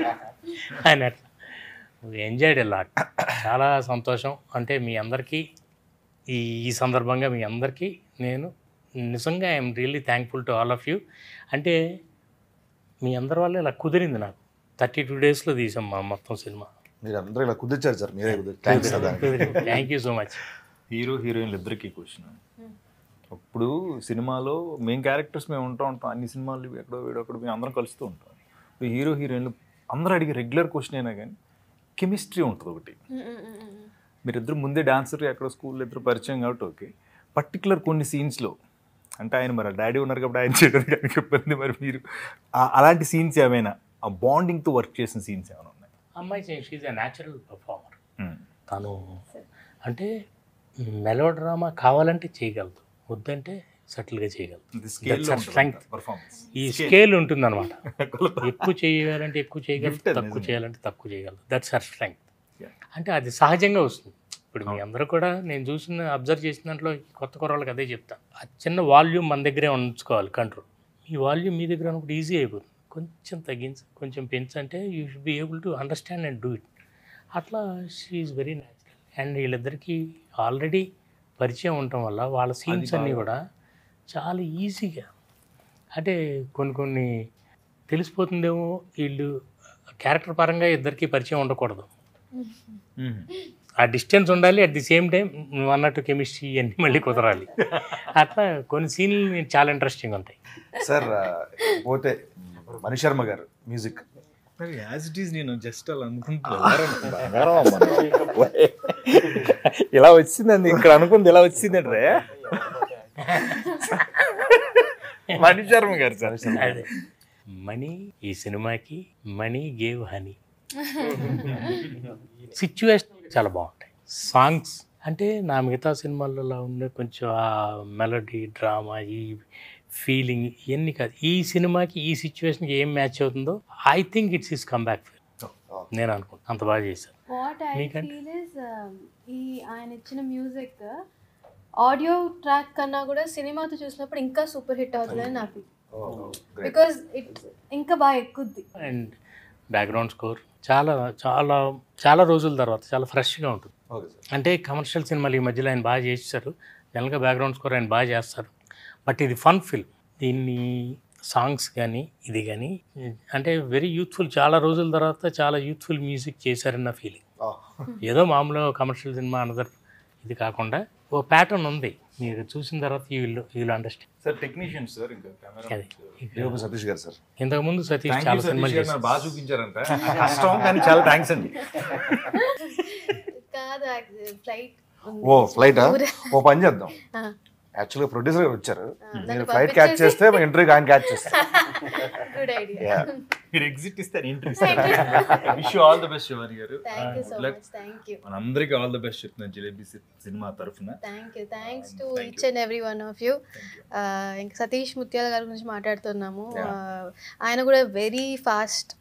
[SPEAKER 3] ఆయన అట్లా ఎంజాయ్డ్ లాట్. చాలా సంతోషం. అంటే మీ అందరికీ ఈ సందర్భంగా మీ అందరికీ నేను నిజంగా I'm really thankful to all of you. అంటే మీ అందరి వల్ల ఇలా కుదిరింది నాకు. 32 daysలో తీసాం మా మొత్తం సినిమా.
[SPEAKER 2] మీరు అందరూ ఇలా కుదిర్చారు సార్, మీరే థ్యాంక్స్ కదా.
[SPEAKER 3] Thank you so much.
[SPEAKER 1] Hero హీరోయిన్లు ఇద్దరికీ క్వశ్చన్. ఇప్పుడు సినిమాలో మెయిన్ క్యారెక్టర్స్ మేము ఉంటాం అన్ని సినిమాలు ఎక్కడో వీడొక్కడో మేము అందరం కలుస్తూ ఉంటాం. ఇప్పుడు హీరో హీరోయిన్లు అందరూ అడిగే రెగ్యులర్ క్వశ్చన్ అయినా కానీ కెమిస్ట్రీ ఉంటుంది ఒకటి. మీరిద్దరు ముందే డాన్సర్ ఎక్కడో స్కూల్లో ఇద్దరు పరిచయం కాబట్టి ఓకే. పర్టికులర్ కొన్ని సీన్స్లో అంటే ఆయన మరి డాడీ ఉన్నారు కాబట్టి ఆయన చేయడానికి ఇబ్బంది. మరి మీరు అలాంటి సీన్స్ ఏమైనా ఆ బాండింగ్తో వర్క్ చేసిన సీన్స్ ఏమైనా ఉన్నాయి?
[SPEAKER 3] అమ్మాయి షీజ్ ఎ న్యాచురల్ పర్ఫార్మర్. తను అంటే మెలో డ్రామా కావాలంటే చేయగలదు, వద్దంటే సటిల్గా చేయగలదు. స్ట్రెంగ్త్ ఈ స్కేల్ ఉంటుందన్నమాట. ఎక్కువ చేయాలంటే ఎక్కువ చేయగలదు, తక్కువ చేయాలంటే తక్కువ చేయగలదు. That's her strength. అంటే అది సహజంగా వస్తుంది. ఇప్పుడు మీ అందరూ కూడా నేను చూసిన అబ్జర్వ్ చేసిన దాంట్లో కొత్త కుర్రాళ్ళకి అదే చెప్తాను. ఆ చిన్న వాల్యూమ్ మన దగ్గరే ఉంచుకోవాలి కంట్రోల్. ఈ వాల్యూమ్ మీ దగ్గర ఉన్నప్పుడు ఈజీ అయిపోతుంది. కొంచెం తగ్గించి కొంచెం పెంచంటే you should be able to understand and do it. అట్లా she is very natural. And వీళ్ళిద్దరికీ ఆల్రెడీ పరిచయం ఉండటం వల్ల వాళ్ళ సీన్స్ అన్నీ కూడా చాలా ఈజీగా అంటే కొన్ని తెలిసిపోతుందేమో. వీళ్ళు క్యారెక్టర్ పరంగా ఇద్దరికీ పరిచయం ఉండకూడదు, ఆ డిస్టెన్స్ ఉండాలి. అట్ ది సేమ్ టైం నువ్వు అన్నట్టు కెమిస్ట్రీ అన్నీ మళ్ళీ కుదరాలి. అట్లా కొన్ని సీన్లు చాలా ఇంట్రెస్టింగ్ ఉంటాయి.
[SPEAKER 2] సార్ పోతే మణి శర్మ గారు మ్యూజిక్
[SPEAKER 1] యాజ్ ఇట్ ఈస్ నేను జస్ట్ అలా అనుకుంటున్నాను. ఇలా వచ్చిందండి, ఇక్కడ అనుకుంది ఇలా వచ్చిందంటే మణి శర్మ గారు సార్.
[SPEAKER 3] అదే మనీ ఈ సినిమాకి మనీ గేవ్ హనీ. సిచ్యువేషన్ చాలా బాగుంటాయి సాంగ్స్. అంటే నా మిగతా సినిమాలలో ఉండే కొంచెం ఆ మెలడీ డ్రామా ఈ ఫీలింగ్ ఇవన్నీ కాదు. ఈ సినిమాకి ఈ సిచ్యువేషన్కి ఏం మ్యాచ్ అవుతుందో I think it's is comeback film. నేను అనుకుంటాను అంత బాగా చేశాను.
[SPEAKER 4] వాట్ ఐ ఫీల్ ఇస్ ఈ ఆయన ఇచ్చిన మ్యూజిక్ ఆడియో ట్రాక్ కన్నా కూడా సినిమాతో చూసినప్పుడు ఇంకా సూపర్ హిట్ అవుతుందని నా ఫీల్. బికాజ్ ఇట్ ఇంకా బాగా ఎక్కుద్ది.
[SPEAKER 3] అండ్ బ్యాక్గ్రౌండ్ స్కోర్ చాలా చాలా చాలా రోజుల తర్వాత చాలా ఫ్రెష్గా ఉంటుంది. అంటే కమర్షియల్ సినిమాలు ఈ మధ్యలో ఆయన బాగా చేస్తారు, జనరల్గా బ్యాక్గ్రౌండ్ స్కోర్ ఆయన బాగా చేస్తారు. బట్ ఇది ఫన్ ఫిల్మ్. దీన్ని సాంగ్స్ కానీ ఇది కానీ అంటే వెరీ యూత్ఫుల్. చాలా రోజుల తర్వాత చాలా యూత్ఫుల్ మ్యూజిక్ చేశారన్న ఫీలింగ్. ఏదో మామూలుగా కమర్షియల్ సినిమా అనదర్ ఇది కాకుండా ఓ ప్యాటర్న్ ఉంది. మీరు చూసిన తర్వాత వీళ్ళు అండర్స్టాండ్.
[SPEAKER 1] సార్ టెక్నీషియన్ సార్, ఇంకా కెమెరా
[SPEAKER 2] సతీష్ గారు సార్.
[SPEAKER 3] ఇంతకుముందు సతీష్ చాలా సినిమాలు చేశారు,
[SPEAKER 1] బాగా చూపించారంట. కష్టం కానీ చాలా థ్యాంక్స్ అండి.
[SPEAKER 4] కాదు ఫ్లైట్
[SPEAKER 2] ఓ ఫ్లైటా? ఓ పని చేద్దాం, యాక్చువల్గా ప్రొడ్యూసర్ గారు వచ్చారు, మీరు ఫ్లైట్ క్యాచ్ చేస్తే ఇంటర్వ్యూకి ఆయన క్యాచ్ చేస్తారు.
[SPEAKER 4] Good idea.
[SPEAKER 1] మీరు ఎగ్జిట్ ఇస్తారు, ఇంటర్వ్యూ ఇస్తారు. Wish you all the best Shivani garu.
[SPEAKER 4] Thank you so much. Thank you.
[SPEAKER 1] మనందరికీ ఆల్ ది బెస్ట్ చెప్తున్నాను జిలేబీ సినిమా తరఫున.
[SPEAKER 4] Thank you. Thanks to each and every one of you. ఇంకా సతీష్ ముత్యాల గారి గురించి మాట్లాడుతున్నాము. ఆయన కూడా very fast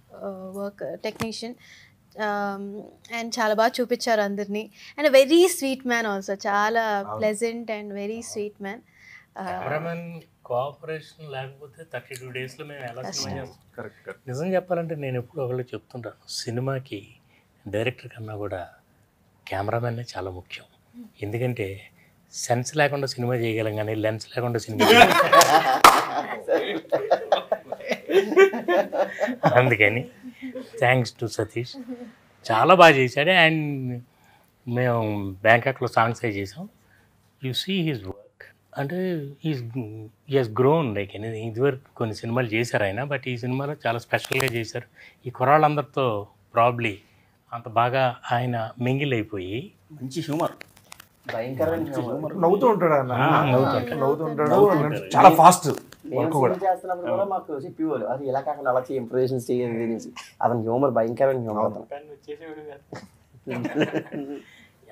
[SPEAKER 4] work technician and చాలా బాగా చూపించారు అందరినీ. And very sweet man also, చాలా pleasant and very sweet man.
[SPEAKER 3] Cameraman cooperation లేకపోతే 32 daysలో మేము ఎలా సినిమా చేస్తాం?
[SPEAKER 1] కరెక్ట్.
[SPEAKER 3] నిజం చెప్పాలంటే నేను ఎప్పుడు ఒకళ్ళు చెప్తుంటాను, సినిమాకి డైరెక్టర్ కన్నా కూడా కెమెరామెన్నే చాలా ముఖ్యం. ఎందుకంటే సెన్స్ లేకుండా సినిమా చేయగలం కానీ లెన్స్ లేకుండా సినిమా అందుకని థ్యాంక్స్ టు సతీష్, చాలా బాగా చేశాడు. అండ్ మేము బ్యాంకాక్లో సాంగ్స్ అవి చేసాం. యు సీ హిజ్ వర్క్, అంటే హీ హెస్ గ్రోన్. లైక్ ఇదివరకు కొన్ని సినిమాలు చేశారు ఆయన, బట్ ఈ సినిమాలో చాలా స్పెషల్గా చేశారు. ఈ కుర్రాళ్ళందరితో ప్రాబ్లీ అంత బాగా ఆయన మింగిల్ అయిపోయి
[SPEAKER 7] మంచి హ్యూమర్, భయంకరమైన
[SPEAKER 2] నవ్వుతూ ఉంటాడు అన్న, నవ్వుతూ ఉంటాడు, చాలా ఫాస్ట్ వర్క్ కూడా
[SPEAKER 6] చేస్తున్నప్పుడు కూడా మాకు చెప్పేవాళ్ళు అది ఎలా కాకుండా అలా ఇంప్రూవేషన్స్ చేయాలి. అతని హ్యూమర్ భయంకరమైన హ్యూమర్. అతను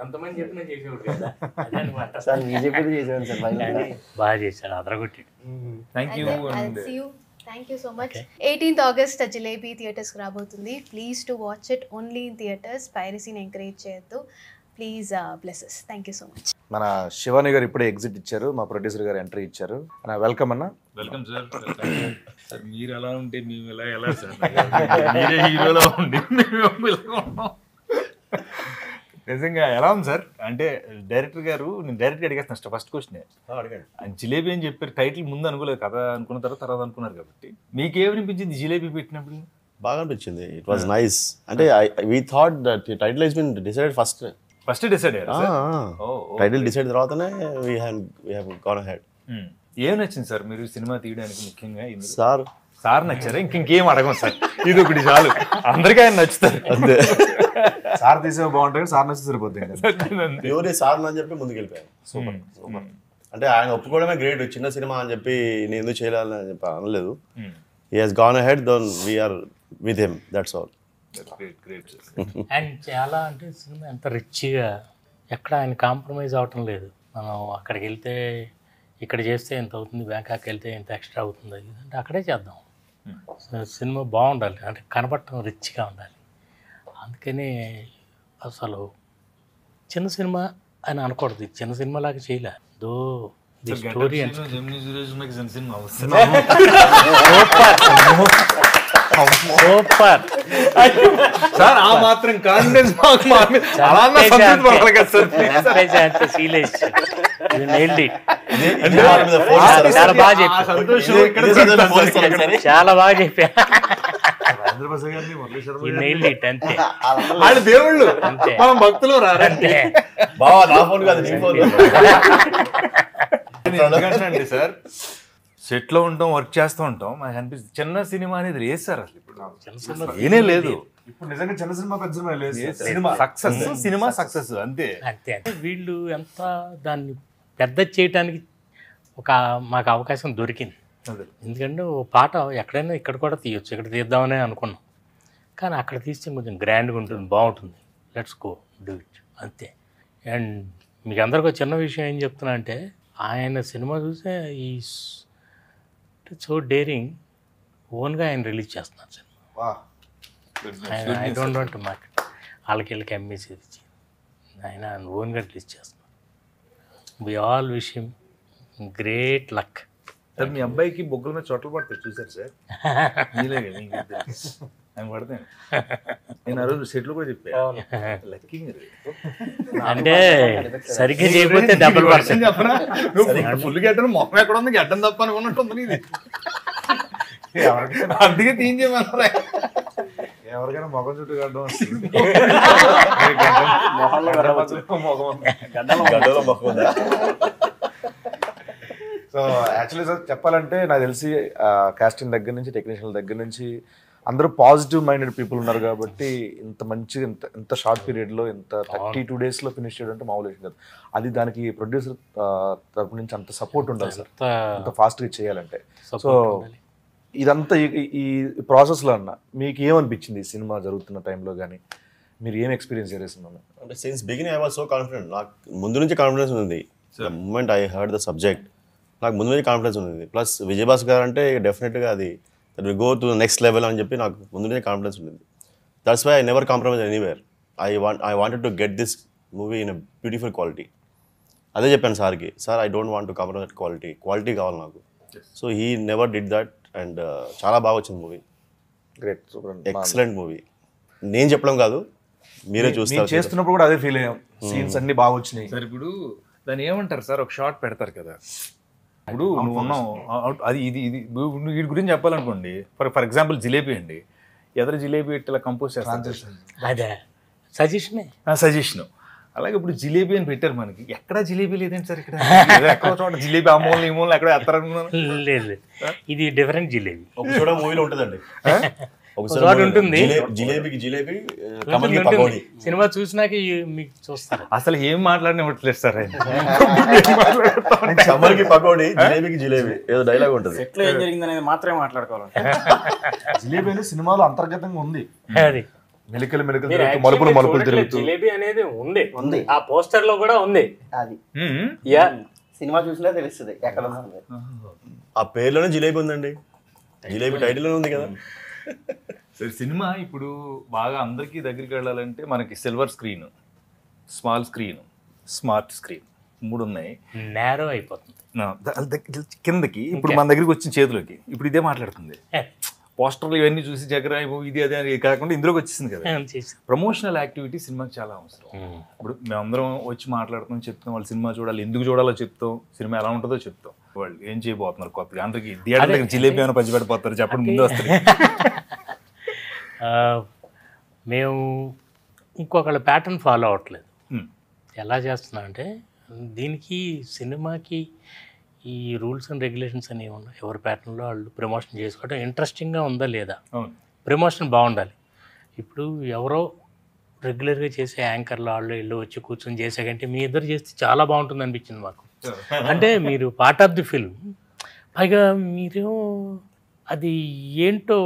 [SPEAKER 3] ఎంతమంది చెప్పినా చేసేవాడు కదా,
[SPEAKER 6] సార్ మీరు చెప్పేది చేసేవాడు సార్,
[SPEAKER 3] బాగా చేశాడు, అదరగొట్టాడు.
[SPEAKER 1] Thank you.
[SPEAKER 4] Thank you so much. 18th August Jilebi థియేటర్స్కి రాబోతుంది. Please to watch it only in theatres. పైరసీని ఎంకరేజ్ చేయొద్దు. Please blesses. Thank you so much.
[SPEAKER 2] మన శివాని గారు ఇప్పుడే ఎగ్జిట్ ఇచ్చారు, మా ప్రొడ్యూసర్ గారు ఎంట్రీ ఇచ్చారు. వెల్కమ్ అన్న.
[SPEAKER 1] Welcome sir. సార్ మీరు ఎలా ఉంటే మేము ఎలా సార్, మీరే హీరోలా ఉండి మేము ఇలా ఉన్నాం. నిజంగా ఎలా ఉంది సార్? అంటే డైరెక్టర్ గారు, నేను డైరెక్ట్గా అడిగేస్తాను ఫస్ట్ క్వశ్చన్. జిలేబీ అని చెప్పారు, టైటిల్ ముందు అనుకోలేదు, కథ అనుకున్న తర్వాత అనుకున్నారు కాబట్టి మీకేమనిపించింది జిలేబీ పెట్టినప్పుడు?
[SPEAKER 8] బాగా అనిపించింది. It was nice. అంటే we thought that title has been decided first
[SPEAKER 1] decide
[SPEAKER 8] title decide తర్వాతనే వి హావ్ గాన్ అహెడ్.
[SPEAKER 1] ఏం నచ్చింది సార్ మీరు సినిమా తీయడానికి ముఖ్యంగా?
[SPEAKER 8] సార్
[SPEAKER 1] నచ్చారా? ఇంకేం అడగం సార్, ఇది ఒకటి చాలు, అందరికీ ఆయన నచ్చుతారు.
[SPEAKER 8] అంతే.
[SPEAKER 2] సార్ తీసే బాగుంటుంది, సార్ నచ్చి సరిపోతుంది.
[SPEAKER 8] ప్యూర్ సార్ అని చెప్పి ముందుకు వెళ్ళిపోయాను. సూపర్. అంటే ఆయన ఒప్పుకోవడమే గ్రేట్. చిన్న సినిమా అని చెప్పి నేను ఎందుకు చేయాలని చెప్పి అనలేదు. He has gone ahead, then we're with him, that's all.
[SPEAKER 3] And చాలా అంటే సినిమా ఎంత రిచ్గా, ఎక్కడ ఆయన కాంప్రమైజ్ అవటం లేదు. మనం అక్కడికి వెళ్తే ఇక్కడ చేస్తే ఎంత అవుతుంది, బ్యాంకాక్ వెళ్తే ఎంత ఎక్స్ట్రా అవుతుంది అంటే అక్కడే చేద్దాం. సినిమా బాగుండాలి, అంటే కనపడటం రిచ్గా ఉండాలి. అందుకని అసలు చిన్న సినిమా అని అనకూడదు, చిన్న సినిమాలాగా చేయలే. Though the story and super
[SPEAKER 1] sir. ఆ మాత్రం కాన్ఫిడెన్స్
[SPEAKER 3] చాలా బాగా చెప్పా, చాలా బాగా చెప్పా. అంతే
[SPEAKER 1] వాళ్ళు దేవుళ్ళు,
[SPEAKER 3] అంతే
[SPEAKER 1] మనం భక్తులు రారంటే
[SPEAKER 8] బావా నా ఫోన్ కాదు, నీ ఫోన్.
[SPEAKER 1] అండి సార్, సెట్ లో ఉంటాం, వర్క్ చేస్తూ ఉంటాం, మాకు అనిపిస్తుంది చిన్న సినిమా అనేది లేదు సార్. అసలు ఇప్పుడు ఏనే లేదు.
[SPEAKER 2] ఇప్పుడు నిజంగా చిన్న సినిమా పెద్ద సినిమా లేదు.
[SPEAKER 1] సినిమా సక్సెస్ అంతే.
[SPEAKER 3] అంతే వీళ్ళు ఎంత దాన్ని పెద్ద చేయటానికి మాకు అవకాశం దొరికింది. ఎందుకంటే ఓ పాట ఎక్కడైనా ఇక్కడ కూడా తీయొచ్చు, ఇక్కడ తీద్దామని అనుకున్నాం, కానీ అక్కడ తీస్తే కొంచెం గ్రాండ్గా ఉంటుంది, బాగుంటుంది. లెట్స్ గో డూ ఇట్ అంతే. అండ్ మీకు అందరికీ చిన్న విషయం ఏం చెప్తున్నా అంటే, ఆయన సినిమా చూసే ఈ సో డేరింగ్ ఓన్గా ఆయన రిలీజ్ చేస్తున్నారు సినిమా. ఐ డోంట్ వాంట్ మార్కెట్, వీళ్ళకి అమ్మేసి ఇచ్చి ఆయన ఓన్గా రిలీజ్ చేస్తున్నారు. We all wish him great luck.
[SPEAKER 1] Sir మీ అబ్బాయికి బొగ్గల మీద చోట్ల పడతాయి చూసారు సార్? మీలే ఆయన పడతాను. నేను ఆ రోజు సెట్లు కూడా చెప్పాను, లక్కీ మీరు
[SPEAKER 3] అంటే సరిగ్గా చేయకపోతే డబ్బులు పడతాయి.
[SPEAKER 1] చెప్పనా, ఫుల్ గడ్డను మొహం ఎక్కడ ఉంది, గడ్డం తప్ప అనుకున్నట్టుంది ఇది. అందుకే తీయించేమన్నా,
[SPEAKER 2] ఎవరికైనా మొఖం చుట్టూ గడ్డం వస్తుంది. సో యాక్చువల్లీ సార్ చెప్పాలంటే నాకు తెలిసి కాస్టింగ్ దగ్గర నుంచి, టెక్నీషియన్ దగ్గర నుంచి అందరూ పాజిటివ్ మైండెడ్ పీపుల్ ఉన్నారు కాబట్టి ఇంత మంచిగా ఇంత షార్ట్ పీరియడ్లో ఇంత 32 daysలో ఫినిష్ చేయడం అంటే మామూలు విషయం కాదు. అది దానికి ప్రొడ్యూసర్ తరపు నుంచి అంత సపోర్ట్ ఉండాలి సార్, అంత ఫాస్ట్గా చేయాలంటే. సో ఇదంతా ఈ ప్రాసెస్లో అన్న మీకు ఏమనిపించింది ఈ సినిమా జరుగుతున్న టైంలో కానీ మీరు ఏం ఎక్స్పీరియన్స్ చేస్తున్నారు?
[SPEAKER 8] అంటే since beginning I was so confident. నాకు ముందు నుంచి కాన్ఫిడెన్స్ ఉంది. The moment I heard the subject నాకు ముందు నుంచి కాన్ఫిడెన్స్ ఉంది. ప్లస్ విజయభాస్కర్ గారు అంటే డెఫినెట్గా అది that will go to next level అని చెప్పి నాకు ముందు నుంచి కాన్ఫిడెన్స్ ఉంది. That's why I never compromise anywhere. I wanted to get this movie in a beautiful quality. అదే చెప్పాను సార్కి, sir I don't want to compromise quality కావాలి నాకు. So he never did that and చాలా బాగా వచ్చింది movie.
[SPEAKER 2] Great, super,
[SPEAKER 8] excellent movie. నేను చెప్పడం కాదు, మీరే చూస్తారు.
[SPEAKER 2] చేస్తున్నప్పుడు కూడా అదే ఫీల్ అయ్యాం, సీన్స్ అన్ని బాగా వచ్చినాయి.
[SPEAKER 1] సార్ ఇప్పుడు దాన్ని ఏమంటారు సార్, ఒక షార్ట్ పెడతారు కదా, ఇప్పుడు నువ్వు ఉన్నావు అది ఇది వీటి గురించి చెప్పాలనుకోండి. ఫర్ ఎగ్జాంపుల్ జిలేబీ అండి, ఎదురు జిలేబీ ఇట్లా కంపోజ్ చేస్తారు,
[SPEAKER 3] అదే
[SPEAKER 1] సజెషన్. అలాగే ఇప్పుడు జిలేబీ అని పెట్టారు, మనకి ఎక్కడా జిలేబీ లేదండి సార్. ఇక్కడ ఎక్కడో చోట జిలేబీ ఆ మూలని ఈ మూలని ఎక్కడ ఎత్తారనుకున్నాను.
[SPEAKER 3] లేదు, ఇది డిఫరెంట్ జిలేబీ.
[SPEAKER 8] ఒక చోట మూవీలో ఉంటుందండి,
[SPEAKER 3] ఒకసారి ఉంటుంది
[SPEAKER 8] జిలేబీకి జిలేబీ, కమల్కి పకోడీ.
[SPEAKER 3] సినిమా చూసినాక మీకు చూస్తారు.
[SPEAKER 1] అసలు ఏం మాట్లాడినట్లేదు సార్,
[SPEAKER 8] కమల్కి పకోడీ, జిలేబీకి జిలేబీ, ఏదో డైలాగ్ ఉంటుంది.
[SPEAKER 7] ఎట్లా ఏం జరిగింది అనేది మాత్రమే మాట్లాడుకోవాలి.
[SPEAKER 2] జిలేబీ అనేది సినిమాలో అంతర్గతంగా ఉంది.
[SPEAKER 3] అది
[SPEAKER 2] మెలికలు మలుపులు తిరుగుతూ
[SPEAKER 3] జిలేబీ అనేది ఉంది, ఆ పోస్టర్ లో కూడా ఉంది.
[SPEAKER 6] అది సినిమా చూసినా తెలుస్తుంది ఎక్కడ ఉంది.
[SPEAKER 8] ఆ పేర్లోనే జిలేబీ ఉందండి, జిలేబీ టైటిల్లోనే ఉంది కదా.
[SPEAKER 1] సినిమా ఇప్పుడు బాగా అందరికీ దగ్గరికి వెళ్ళాలంటే మనకి silver screen, small screen, smart screen 3 ఉన్నాయి.
[SPEAKER 3] నేరో అయిపోతుంది.
[SPEAKER 1] కిందకి ఇప్పుడు మన దగ్గరికి వచ్చిన చేతిలోకి ఇప్పుడు ఇదే మాట్లాడుతుంది. పోస్టర్లు ఇవన్నీ చూసి జగరా ఇది అదే అని కాకుండా ఇందులోకి వచ్చేసింది కదా. ప్రమోషనల్ యాక్టివిటీ సినిమాకి చాలా అవసరం. ఇప్పుడు మేమందరం వచ్చి మాట్లాడుతాం, చెప్తాం, వాళ్ళు సినిమా చూడాలి, ఎందుకు చూడాలో చెప్తాం, సినిమా ఎలా ఉంటుందో చెప్తాం. వాళ్ళు ఏం చేయబోతున్నారు కొత్తగా, అందరికి థియేటర్ దగ్గర జిలేబీ ఏమైనా పంచిపెట్టిపోతారు చెప్పండి ముందు వస్తుంది.
[SPEAKER 3] మేము ఇంకొకళ్ళ ప్యాటర్న్ ఫాలో అవ్వట్లేదు. ఎలా చేస్తున్నామంటే దీనికి సినిమాకి ఈ రూల్స్ అండ్ రెగ్యులేషన్స్ అనేవి ఉన్నాయి. ఎవరి ప్యాటర్న్లో వాళ్ళు ప్రమోషన్ చేసుకోవడం ఇంట్రెస్టింగ్గా ఉందా లేదా, ప్రమోషన్ బాగుండాలి. ఇప్పుడు ఎవరో రెగ్యులర్గా చేసే యాంకర్లు వాళ్ళు ఇల్లు వచ్చి కూర్చొని చేసే కంటే మీ ఇద్దరు చేస్తే చాలా బాగుంటుంది అనిపించింది మాకు. అంటే మీరు పార్ట్ ఆఫ్ ది ఫిల్మ్, పైగా మీరు అది ఏంటో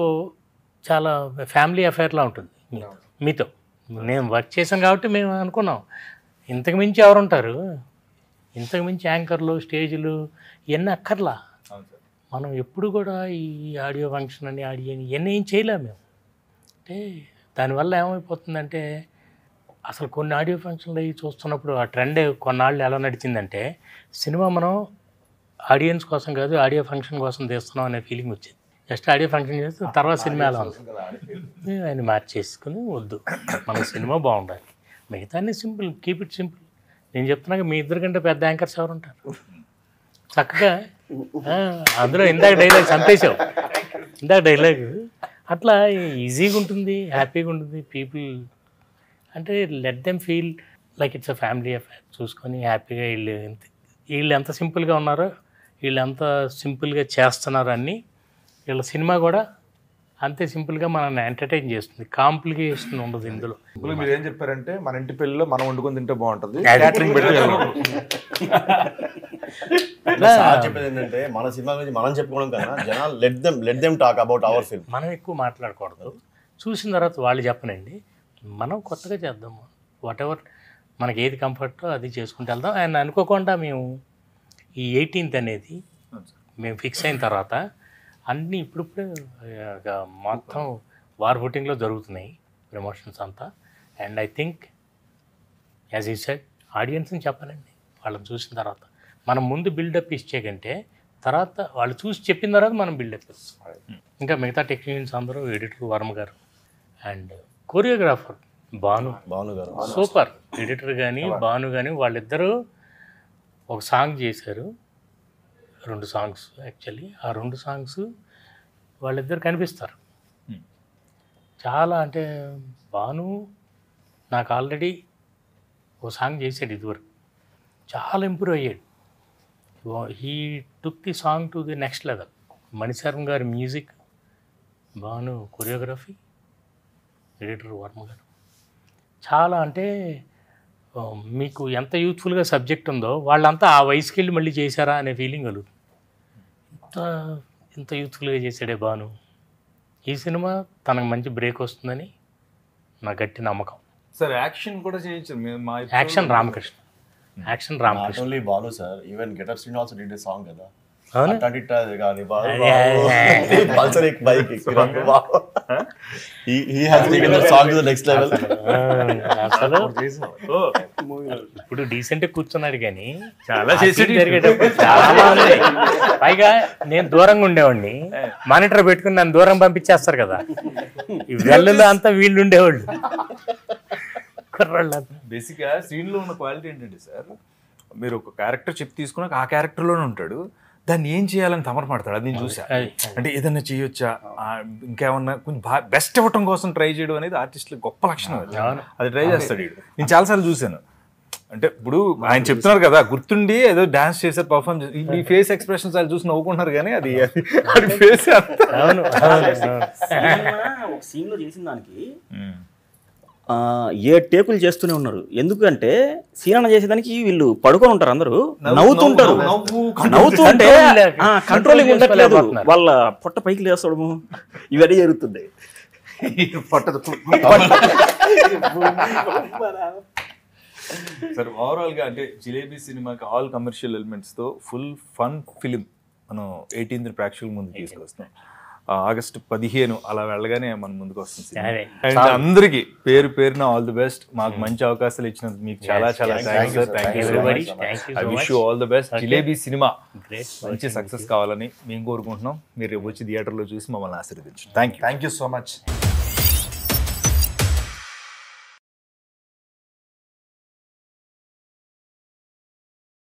[SPEAKER 3] చాలా ఫ్యామిలీ అఫైర్లా ఉంటుంది మీతో. నేను వర్క్ చేశాను కాబట్టి మేము అనుకున్నాం ఇంతకు మించి ఎవరు ఉంటారు, ఇంతకు మించి యాంకర్లు, స్టేజ్లు ఇవన్నీ అక్కర్లా. మనం ఎప్పుడు కూడా ఈ ఆడియో ఫంక్షన్ అని ఇవన్నీ ఏం చేయలేము మేము. అంటే దానివల్ల ఏమైపోతుందంటే అసలు కొన్ని ఆడియో ఫంక్షన్లు అవి చూస్తున్నప్పుడు ఆ ట్రెండ్ కొన్నాళ్ళు ఎలా నడిచిందంటే సినిమా మనం ఆడియన్స్ కోసం కాదు ఆడియో ఫంక్షన్ కోసం తీస్తున్నాం అనే ఫీలింగ్ వచ్చింది. జస్ట్ ఆడియో ఫంక్షన్ చేస్తే తర్వాత సినిమా ఎలా ఉంది ఆయన మార్చేసుకుని వద్దు, మన సినిమా బాగుండాలి, మిగతా సింపుల్, కీప్ ఇట్ సింపుల్. నేను చెప్తున్నాక మీ ఇద్దరు కంటే పెద్ద యాంకర్స్ ఎవరు ఉంటారు చక్కగా. అందులో ఇందాక డైలాగ్ చంపేశావు, ఇందాక డైలాగ్ అట్లా ఈజీగా ఉంటుంది, హ్యాపీగా ఉంటుంది. పీపుల్ అంటే let them feel like it's a family affair. చూసుకొని హ్యాపీగా వీళ్ళు ఎంత సింపుల్గా ఉన్నారో, వీళ్ళు ఎంత సింపుల్గా చేస్తున్నారు అన్నీ, వీళ్ళ సినిమా కూడా అంతే సింపుల్గా మనల్ని ఎంటర్టైన్ చేస్తుంది. కాంప్లికేషన్ ఉండదు ఇందులో.
[SPEAKER 2] మీరు ఏం చెప్పారంటే మన ఇంటి పెళ్ళిలో మనం వండుకొని తింటే బాగుంటుంది,
[SPEAKER 8] చెప్పేది ఏంటంటే మన సినిమా గురించి మనం చెప్పుకోవడం కన్నా జనాలు let them talk about our film.
[SPEAKER 3] మనం ఎక్కువ మాట్లాడకూడదు, చూసిన తర్వాత వాళ్ళు చెప్పనండి, మనం కొత్తగా చేద్దాము. వాట్ ఎవర్ మనకి ఏది కంఫర్టో అది చేసుకుంటూ వెళ్దాం. ఆయన అనుకోకుండా మేము ఈ 18th అనేది మేము ఫిక్స్ అయిన తర్వాత అన్నీ ఇప్పుడిప్పుడే మొత్తం వార్ ఫుటింగ్లో జరుగుతున్నాయి ప్రమోషన్స్ అంతా. And I think as you said ఆడియన్స్ని చెప్పాలండి, వాళ్ళని చూసిన తర్వాత. మనం ముందు బిల్డప్ ఇచ్చే కంటే తర్వాత వాళ్ళు చూసి చెప్పిన తర్వాత మనం బిల్డప్ ఇస్తాం. ఇంకా మిగతా టెక్నీషియన్స్ అందరూ ఎడిటర్ వర్మ గారు అండ్ కొరియోగ్రాఫర్ భాను గారు సూపర్. ఎడిటర్ కానీ భాను కానీ వాళ్ళిద్దరూ ఒక సాంగ్ చేశారు, 2 సాంగ్స్ యాక్చువల్లీ. ఆ 2 సాంగ్స్ వాళ్ళిద్దరు కనిపిస్తారు చాలా. అంటే భాను నాకు ఆల్రెడీ ఓ సాంగ్ చేశాడు ఇదివరకు, చాలా ఇంప్రూవ్ అయ్యాడు. He took the song to the next level. Mani Sharma గారి music, Bhanu choreography, editor Varma garu చాలా. అంటే మీకు ఎంత యూత్ఫుల్గా సబ్జెక్ట్ ఉందో వాళ్ళంతా ఆ వయసుకి వెళ్ళి మళ్ళీ చేశారా అనే ఫీలింగ్ కలుగుతుంది. ఇంత యూత్ఫుల్గా చేశాడే భాను. ఈ సినిమా తనకు మంచి బ్రేక్ వస్తుందని నా గట్టి నమ్మకం.
[SPEAKER 1] సార్ యాక్షన్ కూడా చేయొచ్చు.
[SPEAKER 3] Action Ramakrishna, action Ramakrishna.
[SPEAKER 8] Only Balu sir, even getup Srinivas also did a song కదా.
[SPEAKER 3] అవును
[SPEAKER 8] కానీ పల్సర్ ఎక్ bike he has taken the song to the next level.
[SPEAKER 3] అసలు ఇప్పుడు డీసెంట్ కూర్చున్నాడు కానీ
[SPEAKER 1] చాలా చేసి
[SPEAKER 3] జరిగేటప్పుడు చాలా ఉంది. పైగా నేను దూరంగా ఉండేవాడిని, మానిటర్ పెట్టుకుని నన్ను దూరం పంపించేస్తారు కదా, ఈ వెళ్ళలో అంతా వీళ్ళు ఉండేవాళ్ళు కుర్రాళ్ళు.
[SPEAKER 1] బేసిక్గా సీన్లో ఉన్న క్వాలిటీ ఏంటంటే సార్, మీరు ఒక క్యారెక్టర్ చెప్పి తీసుకున్నాక ఆ క్యారెక్టర్లోనే ఉంటాడు, దాన్ని ఏం చేయాలని తమరపడతాడు. అది నేను చూసా. అంటే ఏదన్నా చేయొచ్చా, ఇంకేమన్నా కొంచెం బెస్ట్ ఇవ్వటం కోసం ట్రై చేయడం అనేది ఆర్టిస్టులకు గొప్ప లక్షణం. అది ట్రై చేస్తాడు. నేను చాలాసార్లు చూశాను. అంటే ఇప్పుడు ఆయన చెప్తున్నారు కదా, గుర్తుండి ఏదో డాన్స్ చేశారు, పర్ఫార్మ్ చేశారు, ఈ ఫేస్ ఎక్స్ప్రెషన్స్ వాళ్ళు చూసి నవ్వుకుంటున్నారు కానీ అది ఫేస్
[SPEAKER 7] ఒక సీన్లో చేసిన దానికి 7 టేకులు చేస్తూనే ఉన్నారు. ఎందుకంటే సీనన్న చేసేదానికి వీళ్ళు పడుకొని ఉంటారు, అందరూ నవ్వుతుంటారు. నవ్వుతుంటే కంట్రోలింగ్ ఉండట్లేదు, వాళ్ళ పొట్ట పైకి లేస్తాడము, ఇవన్నీ జరుగుతుంది.
[SPEAKER 1] సార్ ఓవరాల్గా అంటే జిలేబీ సినిమాకి ఆల్ కమర్షియల్ ఎలిమెంట్స్తో ఫుల్ ఫన్ ఫిలిం మనం 18th ప్రేక్షకుల ముందు తీసుకొస్తాం. ఆగస్టు 15 అలా వెళ్ళగానే మన ముందుకు వస్తుంది
[SPEAKER 3] సరే.
[SPEAKER 1] అండ్ అందరికి పేరు పేరున ఆల్ ది బెస్ట్. మాకు మంచి అవకాశాలు ఇచ్చినందుకు మీకు చాలా చాలా thanks sir. Thank you so
[SPEAKER 3] Everybody,
[SPEAKER 1] much.
[SPEAKER 3] thank you
[SPEAKER 1] I
[SPEAKER 3] so
[SPEAKER 1] wish
[SPEAKER 3] much.
[SPEAKER 1] You all the best. Jalebi cinema
[SPEAKER 3] Great.
[SPEAKER 1] మంచి సక్సెస్ కావాలని మేము కోరుకుంటున్నాం. మీరు రేపు వచ్చి థియేటర్లో చూసి మమ్మల్ని ఆశీర్వదించండి. Thank you.
[SPEAKER 2] Thank you so much.